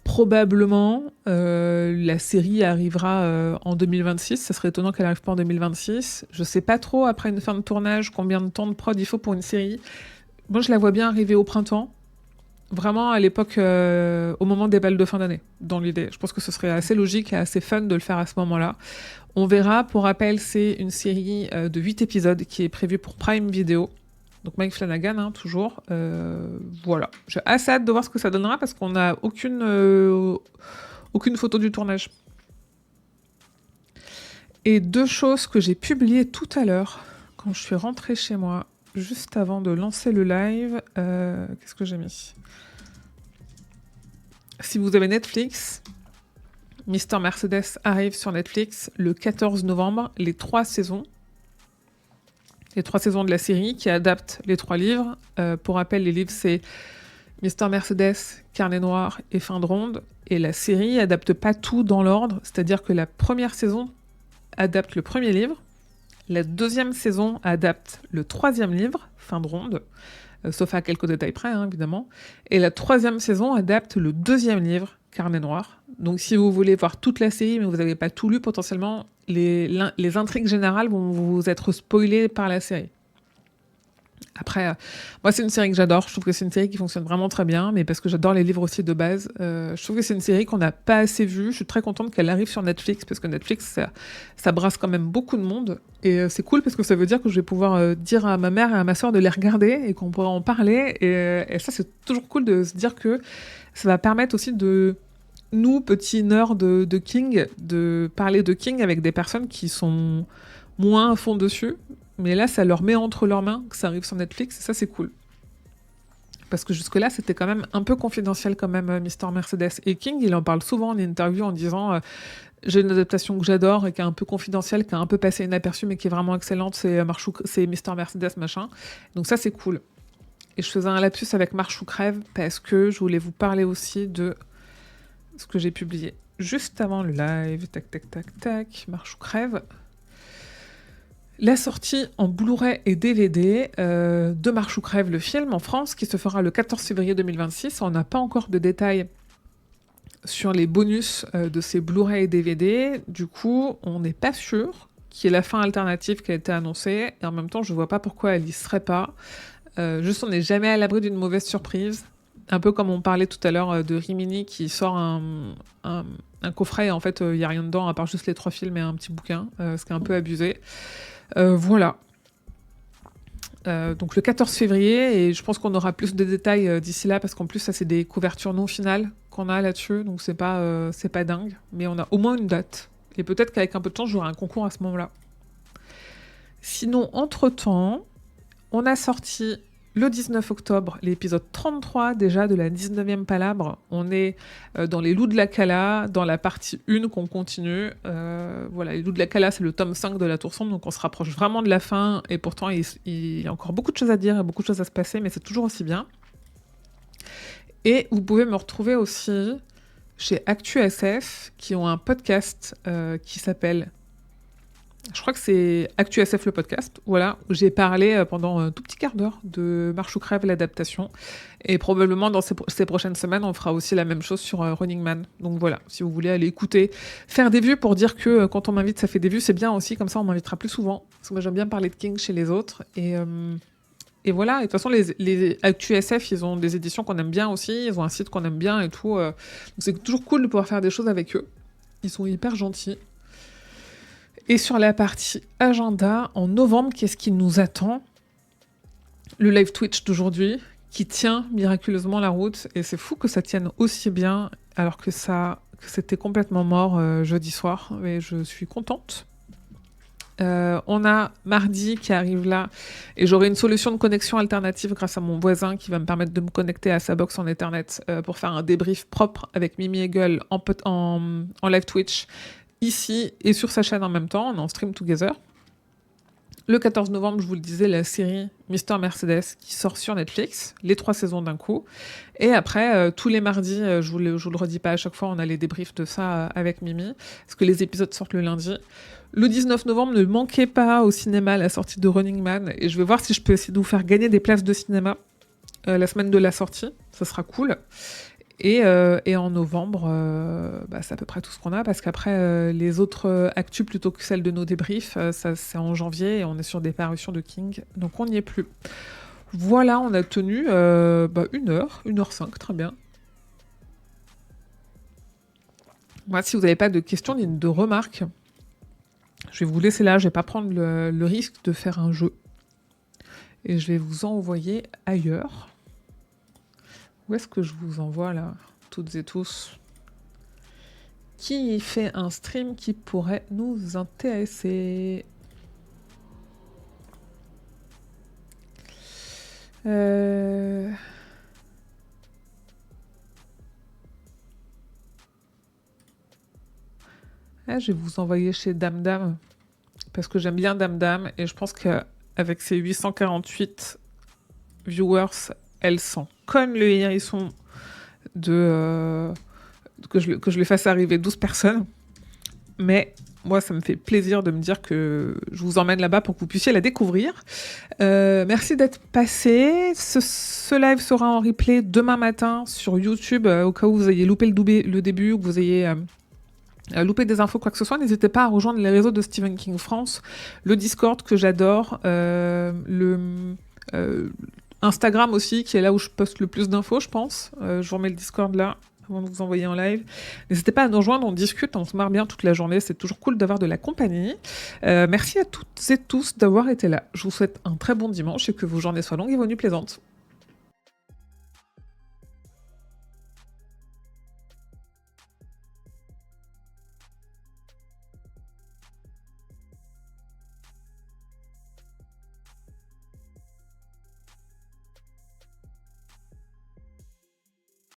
probablement la série arrivera en 2026. Ça serait étonnant qu'elle n'arrive pas en 2026. Je sais pas trop, après une fin de tournage, combien de temps de prod il faut pour une série. Moi, je la vois bien arriver au printemps. Vraiment à l'époque, au moment des balles de fin d'année, dans l'idée. Je pense que ce serait assez logique et assez fun de le faire à ce moment-là. On verra. Pour rappel, c'est une série de 8 épisodes qui est prévue pour Prime Video. Donc Mike Flanagan, hein, toujours. Voilà. J'ai assez hâte de voir ce que ça donnera parce qu'on n'a aucune photo du tournage. Et 2 choses que j'ai publiées tout à l'heure, quand je suis rentrée chez moi, juste avant de lancer le live. Qu'est-ce que j'ai mis ? Si vous avez Netflix, Mister Mercedes arrive sur Netflix le 14 novembre, les 3 saisons. Les 3 saisons de la série qui adaptent les 3 livres. Pour rappel, les livres, c'est Mister Mercedes, Carnet Noir et Fin de Ronde. Et la série adapte pas tout dans l'ordre, c'est-à-dire que la première saison adapte le premier livre, la deuxième saison adapte le 3e livre, Fin de Ronde, sauf à quelques détails près, hein, évidemment, et la 3e saison adapte le 2e livre, Carnet Noir. Donc si vous voulez voir toute la série, mais vous n'avez pas tout lu, potentiellement, les intrigues générales vont vous être spoilées par la série. Après, moi, c'est une série que j'adore. Je trouve que c'est une série qui fonctionne vraiment très bien, mais parce que j'adore les livres aussi de base. Je trouve que c'est une série qu'on n'a pas assez vue. Je suis très contente qu'elle arrive sur Netflix, parce que Netflix, ça brasse quand même beaucoup de monde. Et c'est cool, parce que ça veut dire que je vais pouvoir dire à ma mère et à ma soeur de les regarder, et qu'on pourra en parler. Et ça, c'est toujours cool de se dire que ça va permettre aussi de nous, petits nerds de King, de parler de King avec des personnes qui sont moins à fond dessus. Mais là, ça leur met entre leurs mains que ça arrive sur Netflix, et ça, c'est cool. Parce que jusque-là, c'était quand même un peu confidentiel, quand même, Mister Mercedes. Et King, il en parle souvent en interview en disant j'ai une adaptation que j'adore et qui est un peu confidentielle, qui a un peu passé inaperçue, mais qui est vraiment excellente, c'est Mister Mercedes, machin. Donc ça, c'est cool. Et je faisais un lapsus avec Marche ou crève, parce que je voulais vous parler aussi de ce que j'ai publié juste avant le live. Tac, tac, tac, tac. Marche ou crève. La sortie en Blu-ray et DVD de Marche ou crève, le film en France, qui se fera le 14 février 2026. On n'a pas encore de détails sur les bonus de ces Blu-ray et DVD. Du coup, on n'est pas sûr qu'il y ait la fin alternative qui a été annoncée. Et en même temps, je ne vois pas pourquoi elle n'y serait pas. Juste, on n'est jamais à l'abri d'une mauvaise surprise. Un peu comme on parlait tout à l'heure de Rimini qui sort un coffret. En fait, il n'y a rien dedans, à part juste les 3 films et un petit bouquin, ce qui est un peu abusé. Voilà. Donc le 14 février, et je pense qu'on aura plus de détails d'ici là, parce qu'en plus, ça, c'est des couvertures non finales qu'on a là-dessus, donc c'est pas dingue. Mais on a au moins une date. Et peut-être qu'avec un peu de temps, j'aurai un concours à ce moment-là. Sinon, entre-temps, on a sorti le 19 octobre l'épisode 33 déjà de la 19e Palabre. On est dans les Loups de la Cala, dans la partie 1 qu'on continue. Voilà, les Loups de la Cala, c'est le tome 5 de la Tour Sombre, donc on se rapproche vraiment de la fin, et pourtant il y a encore beaucoup de choses à dire et beaucoup de choses à se passer, mais c'est toujours aussi bien. Et vous pouvez me retrouver aussi chez ActuSF, qui ont un podcast qui s'appelle... Je crois que c'est ActuSF le podcast, voilà, où j'ai parlé pendant un tout petit quart d'heure de Marche ou crève, l'adaptation. Et probablement dans ces prochaines semaines, on fera aussi la même chose sur Running Man. Donc voilà, si vous voulez aller écouter, faire des vues pour dire que quand on m'invite, ça fait des vues, c'est bien aussi, comme ça on m'invitera plus souvent. Parce que moi j'aime bien parler de King chez les autres. Et voilà, et de toute façon, les ActuSF, ils ont des éditions qu'on aime bien aussi, ils ont un site qu'on aime bien et tout. Donc c'est toujours cool de pouvoir faire des choses avec eux. Ils sont hyper gentils. Et sur la partie agenda, en novembre, qu'est-ce qui nous attend ? Le live Twitch d'aujourd'hui, qui tient miraculeusement la route. Et c'est fou que ça tienne aussi bien, alors que c'était complètement mort jeudi soir. Mais je suis contente. On a mardi qui arrive là. Et j'aurai une solution de connexion alternative grâce à mon voisin qui va me permettre de me connecter à sa box en Ethernet pour faire un débrief propre avec Mimi Hegel en live Twitch. Ici et sur sa chaîne en même temps, on est en stream together. Le 14 novembre, je vous le disais, la série Mister Mercedes qui sort sur Netflix, les 3 saisons d'un coup. Et après, tous les mardis, je vous le redis pas à chaque fois, on a les débriefs de ça avec Mimi, parce que les épisodes sortent le lundi. Le 19 novembre, ne manquez pas au cinéma la sortie de Running Man, et je vais voir si je peux essayer de vous faire gagner des places de cinéma la semaine de la sortie, ça sera cool. Et en novembre, c'est à peu près tout ce qu'on a, parce qu'après, les autres actus, plutôt que celles de nos débriefs, ça c'est en janvier, et on est sur des parutions de King, donc on n'y est plus. Voilà, on a tenu 1h05, très bien. Moi, si vous n'avez pas de questions ni de remarques, je vais vous laisser là, je vais pas prendre le risque de faire un jeu. Et je vais vous envoyer ailleurs. Où est-ce que je vous envoie là, toutes et tous ? Qui fait un stream qui pourrait nous intéresser ? Là, je vais vous envoyer chez Dame Dame, parce que j'aime bien Dame Dame, et je pense qu'avec ses 848 viewers, elle sent comme le hérisson que je lui fasse arriver 12 personnes. Mais moi, ça me fait plaisir de me dire que je vous emmène là-bas pour que vous puissiez la découvrir. Merci d'être passé. Ce live sera en replay demain matin sur YouTube, au cas où vous ayez loupé le début, ou que vous ayez loupé des infos, quoi que ce soit. N'hésitez pas à rejoindre les réseaux de Stephen King France, le Discord que j'adore, Instagram aussi, qui est là où je poste le plus d'infos, je pense. Je vous remets le Discord là, avant de vous envoyer en live. N'hésitez pas à nous rejoindre, on discute, on se marre bien toute la journée, c'est toujours cool d'avoir de la compagnie. Merci à toutes et tous d'avoir été là. Je vous souhaite un très bon dimanche et que vos journées soient longues et vos nuits plaisantes.